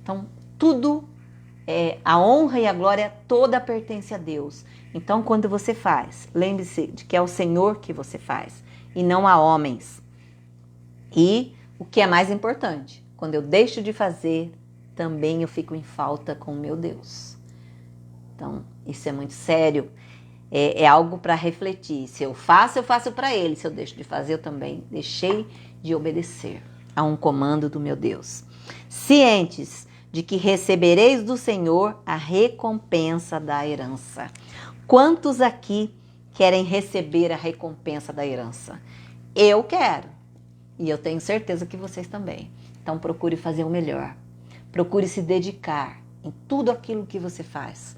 Então, tudo, a honra e a glória toda pertence a Deus. Então, quando você faz, lembre-se de que é o Senhor que você faz e não a homens. E o que é mais importante, quando eu deixo de fazer, também eu fico em falta com o meu Deus. Então, isso é muito sério. É algo para refletir. Se eu faço para Ele. Se eu deixo de fazer, eu também deixei de obedecer a um comando do meu Deus. Cientes de que recebereis do Senhor a recompensa da herança. Quantos aqui querem receber a recompensa da herança? Eu quero. E eu tenho certeza que vocês também. Então, procure fazer o melhor. Procure se dedicar em tudo aquilo que você faz.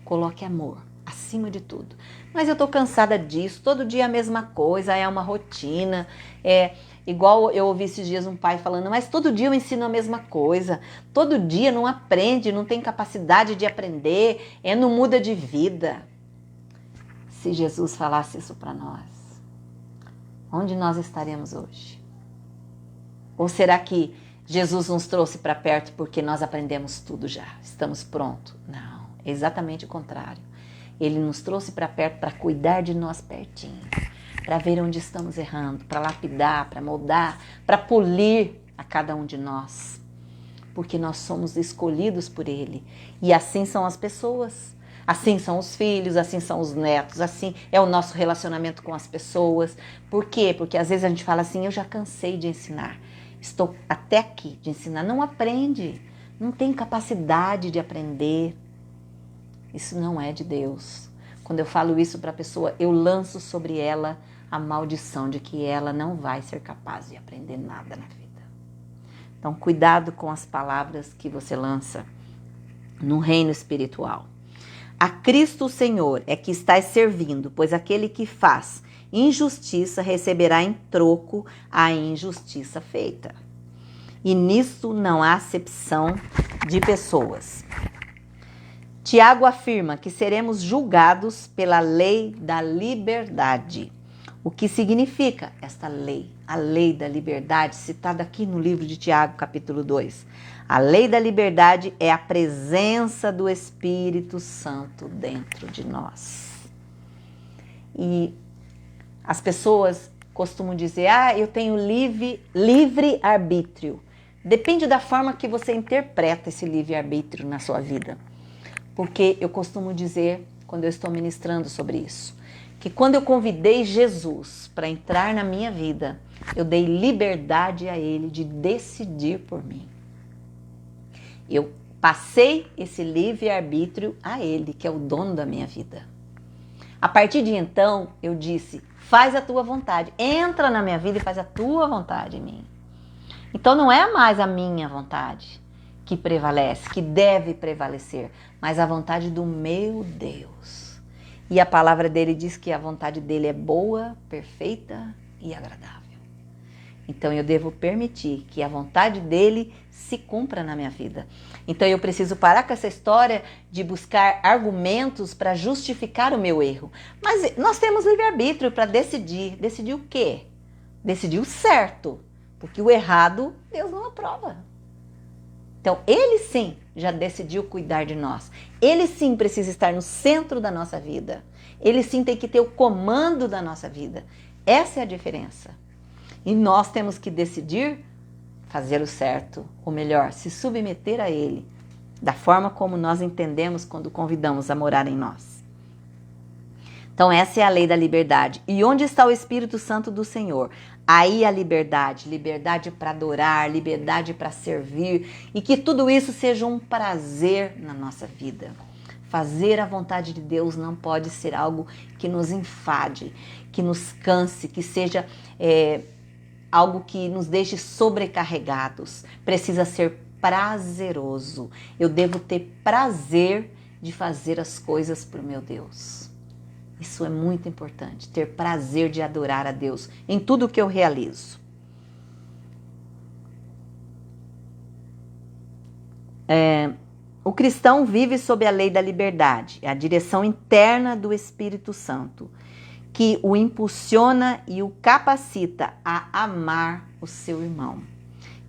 Coloque amor acima de tudo. Mas eu estou cansada disso, todo dia a mesma coisa, é uma rotina. Igual eu ouvi esses dias um pai falando, mas todo dia eu ensino a mesma coisa. Todo dia não aprende, não tem capacidade de aprender, não muda de vida. Se Jesus falasse isso para nós, onde nós estaremos hoje? Ou será que Jesus nos trouxe para perto porque nós aprendemos tudo já, estamos prontos? Não, é exatamente o contrário. Ele nos trouxe para perto para cuidar de nós pertinho, para ver onde estamos errando, para lapidar, para moldar, para polir a cada um de nós. Porque nós somos escolhidos por Ele. E assim são as pessoas, assim são os filhos, assim são os netos, assim é o nosso relacionamento com as pessoas. Por quê? Porque às vezes a gente fala assim, eu já cansei de ensinar. Estou até aqui de ensinar. Não aprende, não tem capacidade de aprender. Isso não é de Deus. Quando eu falo isso para a pessoa, eu lanço sobre ela a maldição de que ela não vai ser capaz de aprender nada na vida. Então, cuidado com as palavras que você lança no reino espiritual. A Cristo o Senhor é que estás servindo, pois aquele que faz injustiça receberá em troco a injustiça feita. E nisso não há acepção de pessoas. Tiago afirma que seremos julgados pela lei da liberdade. O que significa esta lei? A lei da liberdade, citada aqui no livro de Tiago, capítulo 2. A lei da liberdade é a presença do Espírito Santo dentro de nós. E as pessoas costumam dizer, eu tenho livre arbítrio. Depende da forma que você interpreta esse livre arbítrio na sua vida. Porque eu costumo dizer, quando eu estou ministrando sobre isso, que quando eu convidei Jesus para entrar na minha vida, eu dei liberdade a Ele de decidir por mim. Eu passei esse livre-arbítrio a Ele, que é o dono da minha vida. A partir de então, eu disse, faz a tua vontade, entra na minha vida e faz a tua vontade em mim. Então não é mais a minha vontade que prevalece, que deve prevalecer, mas a vontade do meu Deus. E a palavra dele diz que a vontade dele é boa, perfeita e agradável. Então eu devo permitir que a vontade dele se cumpra na minha vida. Então eu preciso parar com essa história de buscar argumentos para justificar o meu erro. Mas nós temos livre-arbítrio para decidir. Decidir o quê? Decidir o certo. Porque o errado, Deus não aprova. Então, Ele sim já decidiu cuidar de nós. Ele sim precisa estar no centro da nossa vida. Ele sim tem que ter o comando da nossa vida. Essa é a diferença. E nós temos que decidir fazer o certo, ou melhor, se submeter a Ele, da forma como nós entendemos quando convidamos a morar em nós. Então essa é a lei da liberdade. E onde está o Espírito Santo do Senhor? Aí a liberdade, liberdade para adorar, liberdade para servir, e que tudo isso seja um prazer na nossa vida. Fazer a vontade de Deus não pode ser algo que nos enfade, que nos canse, que seja algo que nos deixe sobrecarregados. Precisa ser prazeroso. Eu devo ter prazer de fazer as coisas para o meu Deus. Isso é muito importante, ter prazer de adorar a Deus em tudo que eu realizo. O cristão vive sob a lei da liberdade, a direção interna do Espírito Santo, que o impulsiona e o capacita a amar o seu irmão.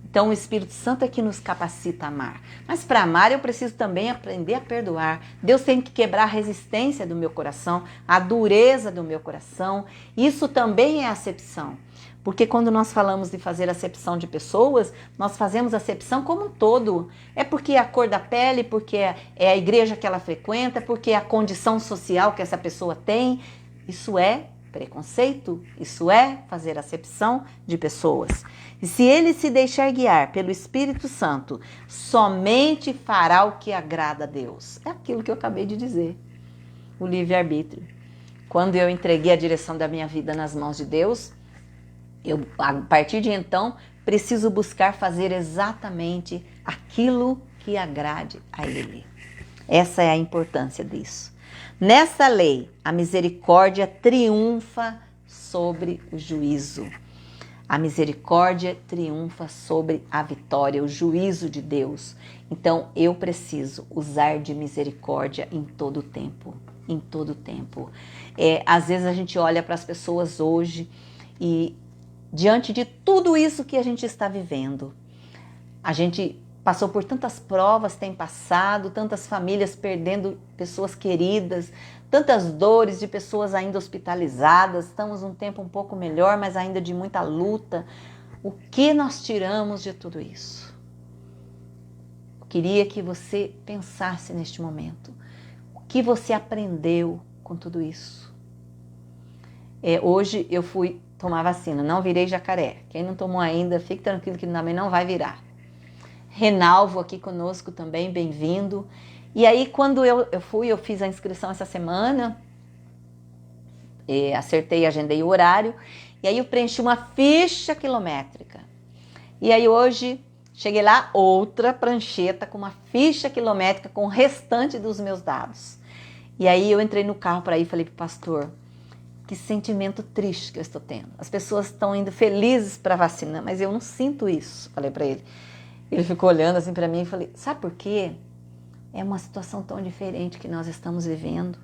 Então, o Espírito Santo é que nos capacita a amar. Mas para amar, eu preciso também aprender a perdoar. Deus tem que quebrar a resistência do meu coração, a dureza do meu coração. Isso também é acepção. Porque quando nós falamos de fazer acepção de pessoas, nós fazemos acepção como um todo. É porque é a cor da pele, porque é a igreja que ela frequenta, porque é a condição social que essa pessoa tem. Isso é preconceito, isso é fazer acepção de pessoas. E se ele se deixar guiar pelo Espírito Santo, somente fará o que agrada a Deus. É aquilo que eu acabei de dizer, o livre-arbítrio. Quando eu entreguei a direção da minha vida nas mãos de Deus, eu, a partir de então, preciso buscar fazer exatamente aquilo que agrade a Ele. Essa é a importância disso. Nessa lei, a misericórdia triunfa sobre o juízo. A misericórdia triunfa sobre a vitória, o juízo de Deus. Então, eu preciso usar de misericórdia em todo o tempo. Em todo o tempo. Às vezes a gente olha para as pessoas hoje e, diante de tudo isso que a gente está vivendo, a gente passou por tantas provas, tem passado, tantas famílias perdendo pessoas queridas, tantas dores de pessoas ainda hospitalizadas. Estamos num tempo um pouco melhor, mas ainda de muita luta. O que nós tiramos de tudo isso? Eu queria que você pensasse neste momento. O que você aprendeu com tudo isso? Hoje eu fui tomar vacina, não virei jacaré. Quem não tomou ainda, fique tranquilo que também não vai virar. Renalvo aqui conosco também, bem-vindo. E aí, quando eu fiz a inscrição essa semana, acertei, agendei o horário, e aí eu preenchi uma ficha quilométrica. E aí hoje, cheguei lá, outra prancheta com uma ficha quilométrica com o restante dos meus dados. E aí eu entrei no carro para ir e falei para o pastor, que sentimento triste que eu estou tendo. As pessoas estão indo felizes para vacina, mas eu não sinto isso, falei para ele. Ele ficou olhando assim para mim e falei, sabe por quê? É uma situação tão diferente que nós estamos vivendo.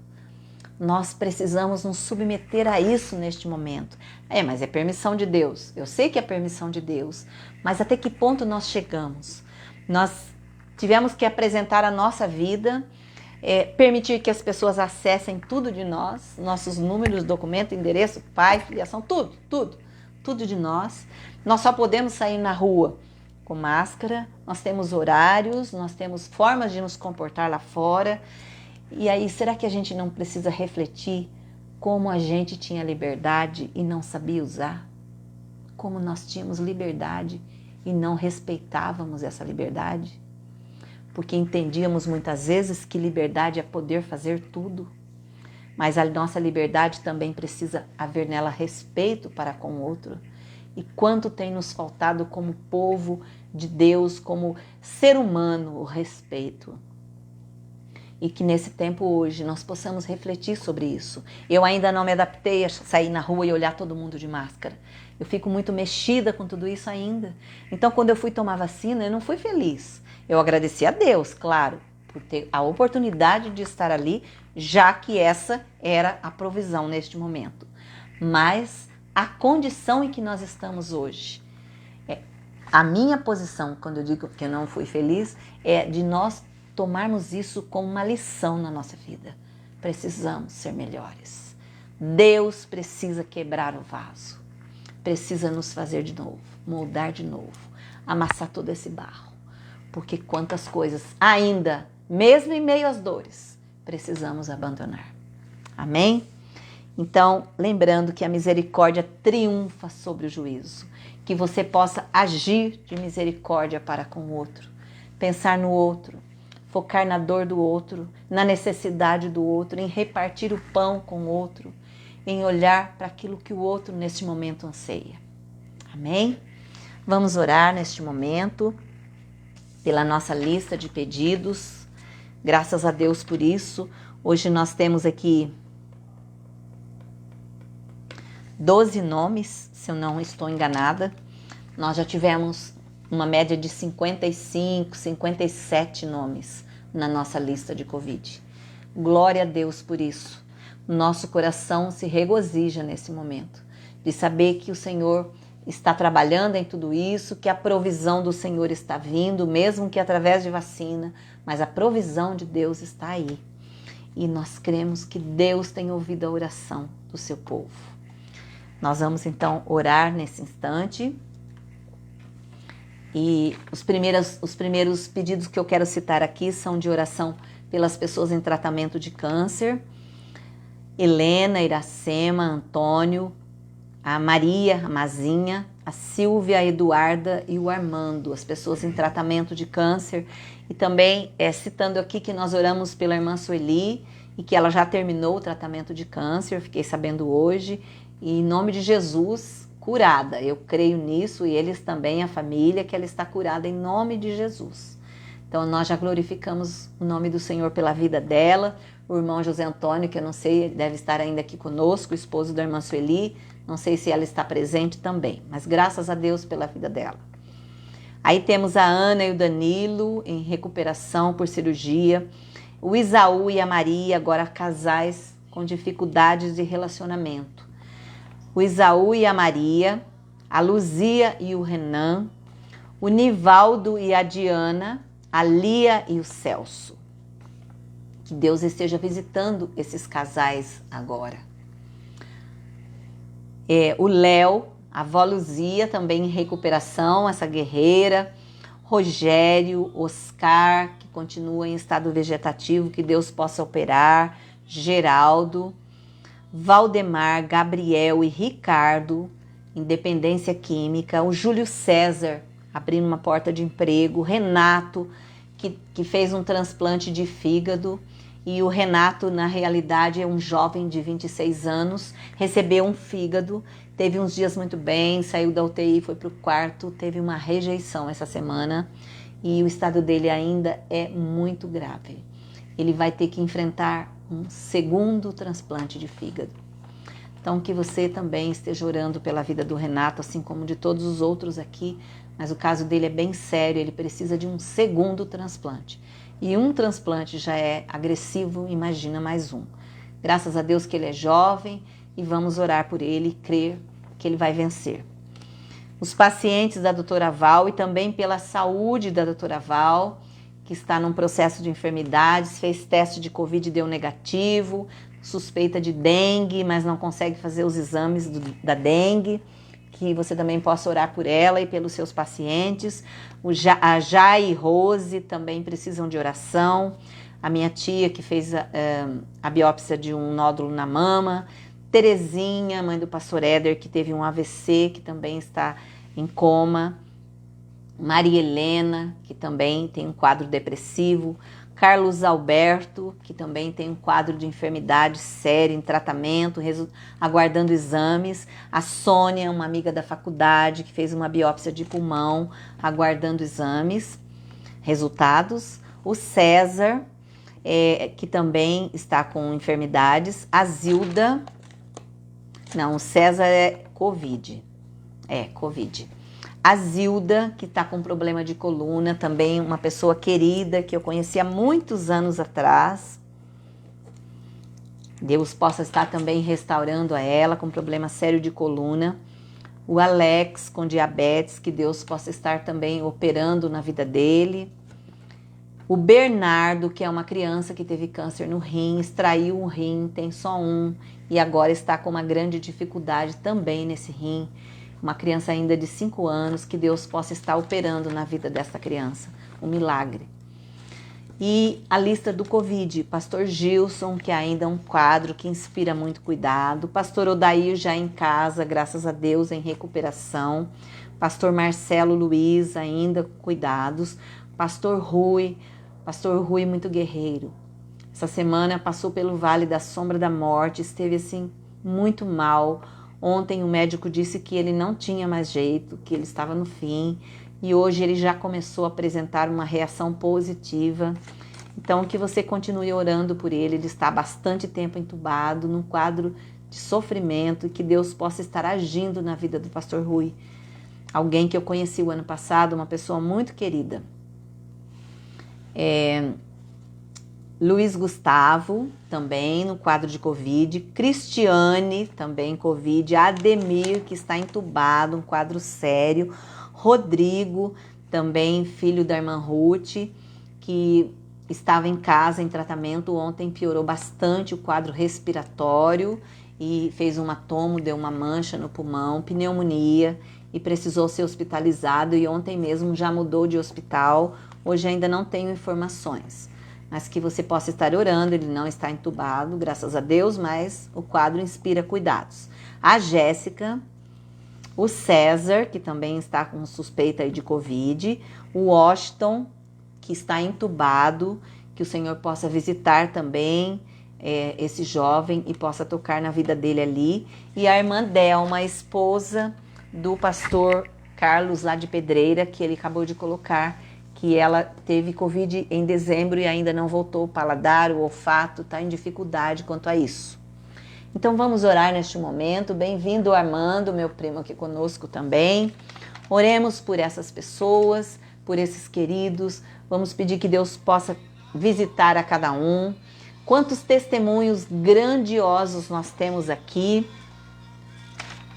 Nós precisamos nos submeter a isso neste momento. Mas é permissão de Deus. Eu sei que é permissão de Deus, mas até que ponto nós chegamos? Nós tivemos que apresentar a nossa vida, permitir que as pessoas acessem tudo de nós, nossos números, documento, endereço, pai, filiação, tudo de nós. Nós só podemos sair na rua com máscara, nós temos horários, nós temos formas de nos comportar lá fora. E aí, será que a gente não precisa refletir como a gente tinha liberdade e não sabia usar? Como nós tínhamos liberdade e não respeitávamos essa liberdade? Porque entendíamos muitas vezes que liberdade é poder fazer tudo. Mas a nossa liberdade também precisa haver nela respeito para com o outro. E quanto tem nos faltado como povo de Deus, como ser humano, o respeito. E que nesse tempo hoje nós possamos refletir sobre isso. Eu ainda não me adaptei a sair na rua e olhar todo mundo de máscara. Eu fico muito mexida com tudo isso ainda. Então, quando eu fui tomar vacina, eu não fui feliz. Eu agradeci a Deus, claro, por ter a oportunidade de estar ali, já que essa era a provisão neste momento. Mas a condição em que nós estamos hoje, a minha posição, quando eu digo que eu não fui feliz, é de nós tomarmos isso como uma lição na nossa vida. Precisamos ser melhores. Deus precisa quebrar o vaso. Precisa nos fazer de novo, moldar de novo, amassar todo esse barro. Porque quantas coisas ainda, mesmo em meio às dores, precisamos abandonar. Amém? Então, lembrando que a misericórdia triunfa sobre o juízo. Que você possa agir de misericórdia para com o outro. Pensar no outro. Focar na dor do outro, na necessidade do outro, em repartir o pão com o outro, em olhar para aquilo que o outro neste momento anseia. Amém? Vamos orar neste momento pela nossa lista de pedidos. Graças a Deus por isso. Hoje nós temos aqui 12 nomes, se eu não estou enganada. Nós já tivemos uma média de 55, 57 nomes na nossa lista de Covid. Glória a Deus por isso. Nosso coração se regozija nesse momento, de saber que o Senhor está trabalhando em tudo isso, que a provisão do Senhor está vindo, mesmo que através de vacina, mas a provisão de Deus está aí. E nós cremos que Deus tem ouvido a oração do seu povo. Nós vamos então orar nesse instante. E os primeiros pedidos que eu quero citar aqui são de oração pelas pessoas em tratamento de câncer. Helena, Iracema, Antônio, a Maria, a Mazinha, a Silvia, a Eduarda e o Armando, as pessoas em tratamento de câncer. E também citando aqui que nós oramos pela irmã Sueli e que ela já terminou o tratamento de câncer, fiquei sabendo hoje. E em nome de Jesus, curada. Eu creio nisso e eles também, a família, que ela está curada em nome de Jesus. Então nós já glorificamos o nome do Senhor pela vida dela. O irmão José Antônio, que eu não sei, deve estar ainda aqui conosco, o esposo da irmã Sueli, não sei se ela está presente também, mas graças a Deus pela vida dela. Aí temos a Ana e o Danilo em recuperação por cirurgia, o Isaú e a Maria, agora casais com dificuldades de relacionamento. O Isaú e a Maria, a Luzia e o Renan, o Nivaldo e a Diana, a Lia e o Celso. Que Deus esteja visitando esses casais agora. O Léo, a avó Luzia também em recuperação, essa guerreira. Rogério, Oscar, que continua em estado vegetativo, que Deus possa operar. Geraldo, Valdemar, Gabriel e Ricardo, independência química. O Júlio César, abrindo uma porta de emprego. Renato, que fez um transplante de fígado. E o Renato, na realidade, é um jovem de 26 anos, recebeu um fígado, teve uns dias muito bem, saiu da UTI, foi para o quarto, teve uma rejeição essa semana e o estado dele ainda é muito grave. Ele vai ter que enfrentar um segundo transplante de fígado. Então, que você também esteja orando pela vida do Renato, assim como de todos os outros aqui, mas o caso dele é bem sério, ele precisa de um segundo transplante. E um transplante já é agressivo, imagina mais um. Graças a Deus que ele é jovem e vamos orar por ele e crer que ele vai vencer. Os pacientes da doutora Val e também pela saúde da doutora Val, que está num processo de enfermidades, fez teste de Covid e deu negativo, suspeita de dengue, mas não consegue fazer os exames da dengue, que você também possa orar por ela e pelos seus pacientes. A Jai e Rose também precisam de oração. A minha tia que fez a biópsia de um nódulo na mama. Terezinha, mãe do pastor Éder, que teve um AVC, que também está em coma. Maria Helena, que também tem um quadro depressivo. Carlos Alberto, que também tem um quadro de enfermidade séria em tratamento, aguardando exames. A Sônia, uma amiga da faculdade, que fez uma biópsia de pulmão, aguardando exames, resultados. O César, que também está com enfermidades. A Zilda, não, o César é Covid. Covid. A Zilda, que está com problema de coluna, também uma pessoa querida que eu conheci há muitos anos atrás. Deus possa estar também restaurando a ela com problema sério de coluna. O Alex com diabetes, que Deus possa estar também operando na vida dele. O Bernardo, que é uma criança que teve câncer no rim, extraiu um rim, tem só um, e agora está com uma grande dificuldade também nesse rim. Uma criança ainda de 5 anos, que Deus possa estar operando na vida dessa criança, um milagre. E a lista do Covid, Pastor Gilson, que ainda é um quadro que inspira muito cuidado. Pastor Odair já em casa, graças a Deus, em recuperação. Pastor Marcelo Luiz, ainda cuidados. Pastor Rui muito guerreiro. Essa semana passou pelo vale da sombra da morte, esteve assim muito mal. Ontem o médico disse que ele não tinha mais jeito, que ele estava no fim. E hoje ele já começou a apresentar uma reação positiva. Então que você continue orando por ele. Ele está há bastante tempo entubado, num quadro de sofrimento. E que Deus possa estar agindo na vida do pastor Rui. alguém que eu conheci o ano passado, uma pessoa muito querida. Luiz Gustavo, também no quadro de Covid. Cristiane, também Covid. Ademir, que está entubado, um quadro sério. Rodrigo, também filho da irmã Ruth, que estava em casa em tratamento. Ontem piorou bastante o quadro respiratório e fez um hematomo, deu uma mancha no pulmão, pneumonia e precisou ser hospitalizado. E ontem mesmo já mudou de hospital. Hoje ainda não tenho informações, mas que você possa estar orando. Ele não está entubado, graças a Deus, mas o quadro inspira cuidados. A Jéssica, o César, que também está com suspeita aí de Covid, o Washington, que está entubado, que o Senhor possa visitar também esse jovem e possa tocar na vida dele ali. E a irmã Delma, a esposa do pastor Carlos lá de Pedreira, que ele acabou de colocar, que ela teve Covid em dezembro e ainda não voltou. O paladar, o olfato, está em dificuldade quanto a isso. Então vamos orar neste momento. Bem-vindo, Armando, meu primo aqui conosco também. Oremos por essas pessoas, por esses queridos. Vamos pedir que Deus possa visitar a cada um. Quantos testemunhos grandiosos nós temos aqui.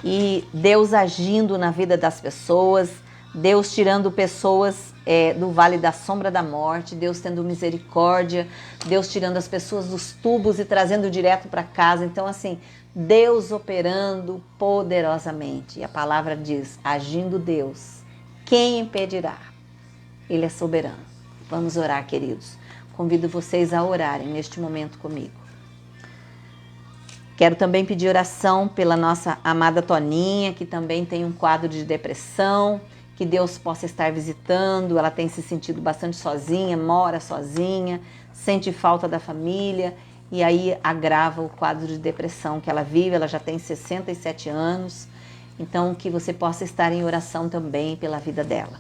E Deus agindo na vida das pessoas, Deus tirando pessoas do vale da sombra da morte, Deus tendo misericórdia, Deus tirando as pessoas dos tubos e trazendo direto para casa. Então, assim, Deus operando poderosamente. E a palavra diz, agindo Deus, quem impedirá? Ele é soberano. Vamos orar, queridos. Convido vocês a orarem neste momento comigo. Quero também pedir oração pela nossa amada Toninha, que também tem um quadro de depressão, que Deus possa estar visitando. Ela tem se sentido bastante sozinha, mora sozinha, sente falta da família e aí agrava o quadro de depressão que ela vive. Ela já tem 67 anos, então que você possa estar em oração também pela vida dela.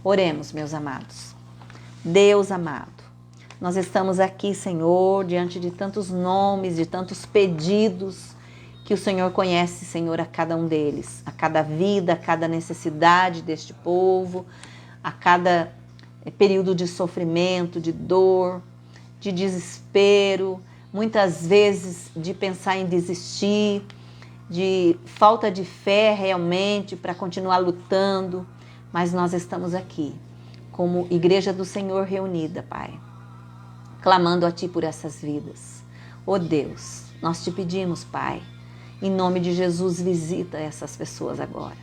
Oremos, meus amados. Deus amado, nós estamos aqui, Senhor, diante de tantos nomes, de tantos pedidos, que o Senhor conhece, Senhor, a cada um deles, a cada vida, a cada necessidade deste povo, a cada período de sofrimento, de dor, de desespero, muitas vezes de pensar em desistir, de falta de fé realmente para continuar lutando, mas nós estamos aqui, como Igreja do Senhor reunida, Pai, clamando a Ti por essas vidas. Ó Deus, nós Te pedimos, Pai, em nome de Jesus, visita essas pessoas agora.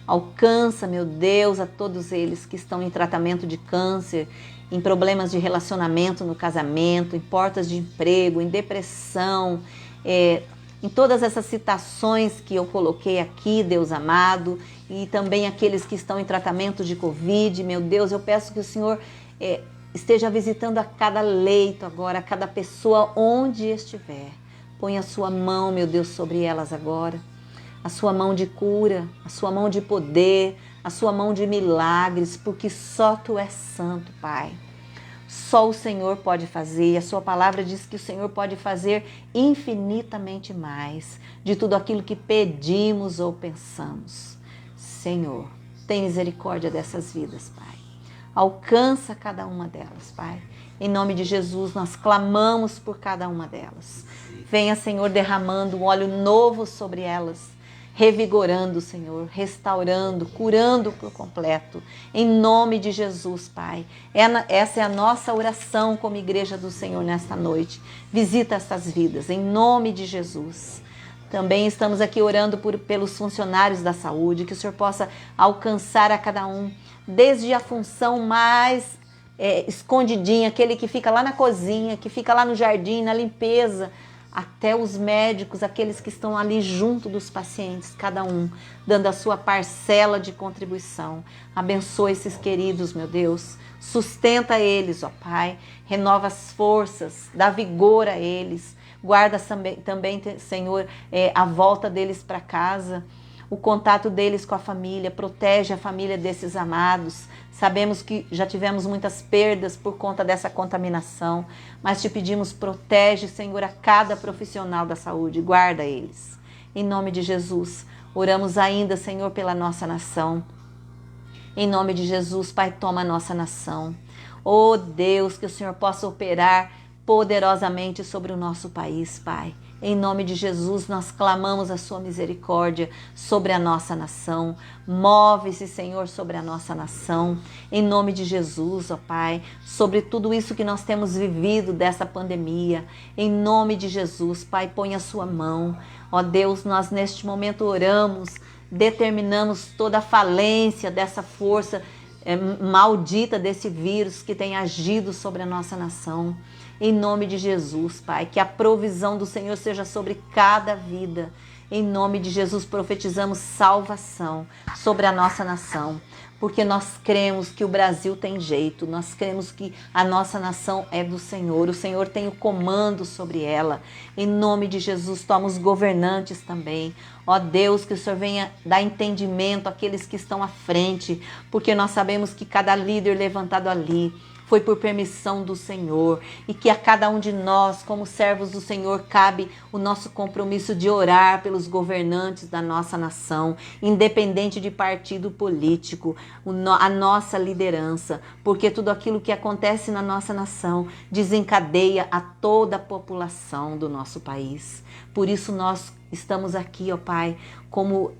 Alcança, meu Deus, a todos eles que estão em tratamento de câncer, em problemas de relacionamento no casamento, em portas de emprego, em depressão, em todas essas citações que eu coloquei aqui, Deus amado, e também aqueles que estão em tratamento de Covid. Meu Deus, eu peço que o Senhor esteja visitando a cada leito agora, a cada pessoa onde estiver. Põe a sua mão, meu Deus, sobre elas agora. A sua mão de cura, a sua mão de poder, a sua mão de milagres, porque só Tu és santo, Pai. Só o Senhor pode fazer. A sua palavra diz que o Senhor pode fazer infinitamente mais de tudo aquilo que pedimos ou pensamos. Senhor, tem misericórdia dessas vidas, Pai. Alcança cada uma delas, Pai. Em nome de Jesus, nós clamamos por cada uma delas. Venha, Senhor, derramando um óleo novo sobre elas, revigorando, Senhor, restaurando, curando por completo. Em nome de Jesus, Pai. Essa é a nossa oração como Igreja do Senhor nesta noite. Visita essas vidas, em nome de Jesus. Também estamos aqui orando pelos funcionários da saúde, que o Senhor possa alcançar a cada um, desde a função mais escondidinha, aquele que fica lá na cozinha, que fica lá no jardim, na limpeza, até os médicos, aqueles que estão ali junto dos pacientes, cada um dando a sua parcela de contribuição. Abençoa esses queridos, meu Deus. Sustenta eles, ó Pai. Renova as forças, dá vigor a eles. Guarda também, Senhor, a volta deles para casa, o contato deles com a família. Protege a família desses amados. Sabemos que já tivemos muitas perdas por conta dessa contaminação, mas Te pedimos, protege, Senhor, a cada profissional da saúde, guarda eles. Em nome de Jesus, oramos ainda, Senhor, pela nossa nação. Em nome de Jesus, Pai, toma a nossa nação. Oh Deus, que o Senhor possa operar poderosamente sobre o nosso país, Pai. Em nome de Jesus, nós clamamos a sua misericórdia sobre a nossa nação. Move-se, Senhor, sobre a nossa nação. Em nome de Jesus, ó Pai, sobre tudo isso que nós temos vivido dessa pandemia. Em nome de Jesus, Pai, põe a sua mão. Ó Deus, nós neste momento oramos, determinamos toda a falência dessa força maldita desse vírus que tem agido sobre a nossa nação. Em nome de Jesus, Pai, que a provisão do Senhor seja sobre cada vida. Em nome de Jesus, profetizamos salvação sobre a nossa nação, porque nós cremos que o Brasil tem jeito, nós cremos que a nossa nação é do Senhor, o Senhor tem o comando sobre ela. Em nome de Jesus, toma os governantes também. Ó Deus, que o Senhor venha dar entendimento àqueles que estão à frente, porque nós sabemos que cada líder levantado ali foi por permissão do Senhor, e que a cada um de nós, como servos do Senhor, cabe o nosso compromisso de orar pelos governantes da nossa nação, independente de partido político, a nossa liderança, porque tudo aquilo que acontece na nossa nação desencadeia a toda a população do nosso país. Por isso nós estamos aqui, ó Pai, como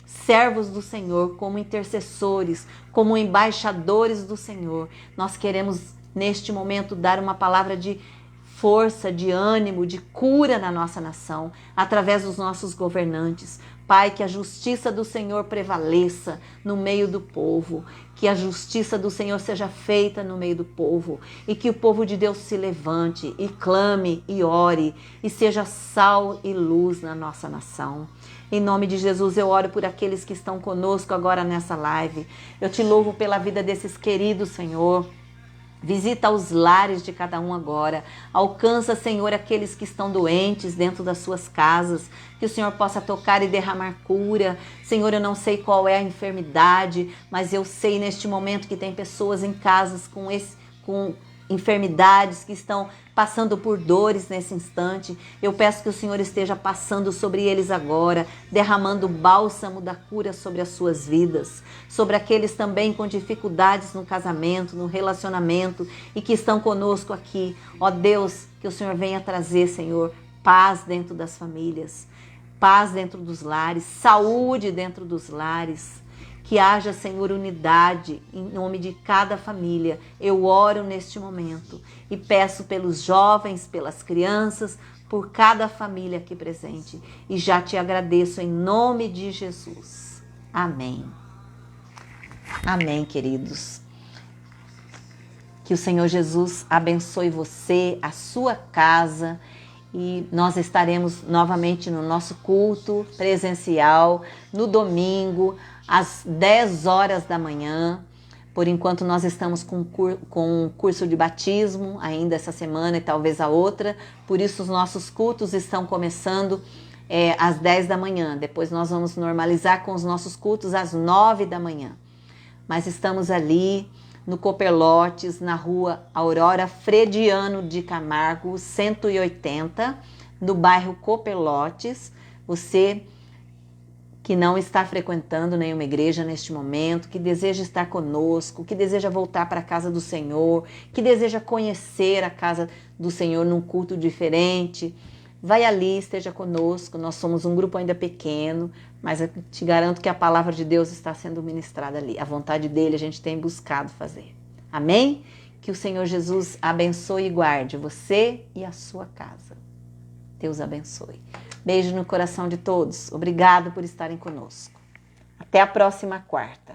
servos do Senhor, como intercessores, como embaixadores do Senhor. Nós queremos neste momento dar uma palavra de força, de ânimo, de cura na nossa nação, através dos nossos governantes. Pai, que a justiça do Senhor prevaleça no meio do povo, que a justiça do Senhor seja feita no meio do povo, e que o povo de Deus se levante e clame e ore, e seja sal e luz na nossa nação. Em nome de Jesus, eu oro por aqueles que estão conosco agora nessa live. Eu te louvo pela vida desses queridos, Senhor. Visita os lares de cada um agora. Alcança, Senhor, aqueles que estão doentes dentro das suas casas. Que o Senhor possa tocar e derramar cura. Senhor, eu não sei qual é a enfermidade, mas eu sei neste momento que tem pessoas em casas com enfermidades, que estão passando por dores nesse instante. Eu peço que o Senhor esteja passando sobre eles agora, derramando o bálsamo da cura sobre as suas vidas, sobre aqueles também com dificuldades no casamento, no relacionamento e que estão conosco aqui. Ó Deus, que o Senhor venha trazer, Senhor, paz dentro das famílias, paz dentro dos lares, saúde dentro dos lares. Que haja, Senhor, unidade em nome de cada família. Eu oro neste momento e peço pelos jovens, pelas crianças, por cada família aqui presente. E já te agradeço em nome de Jesus. Amém. Amém, queridos. Que o Senhor Jesus abençoe você, a sua casa. E nós estaremos novamente no nosso culto presencial no domingo, às 10 horas da manhã. Por enquanto nós estamos com um curso de batismo ainda essa semana e talvez a outra. Por isso os nossos cultos estão começando às 10 da manhã. Depois nós vamos normalizar com os nossos cultos às 9 da manhã. Mas estamos ali no Copperlotes, na rua Aurora Frediano de Camargo, 180, no bairro Copperlotes. Você que não está frequentando nenhuma igreja neste momento, que deseja estar conosco, que deseja voltar para a casa do Senhor, que deseja conhecer a casa do Senhor num culto diferente, vai ali, esteja conosco. Nós somos um grupo ainda pequeno, mas eu te garanto que a palavra de Deus está sendo ministrada ali. A vontade dele a gente tem buscado fazer. Amém? Que o Senhor Jesus abençoe e guarde você e a sua casa. Deus abençoe. Beijo no coração de todos. Obrigado por estarem conosco. Até a próxima quarta.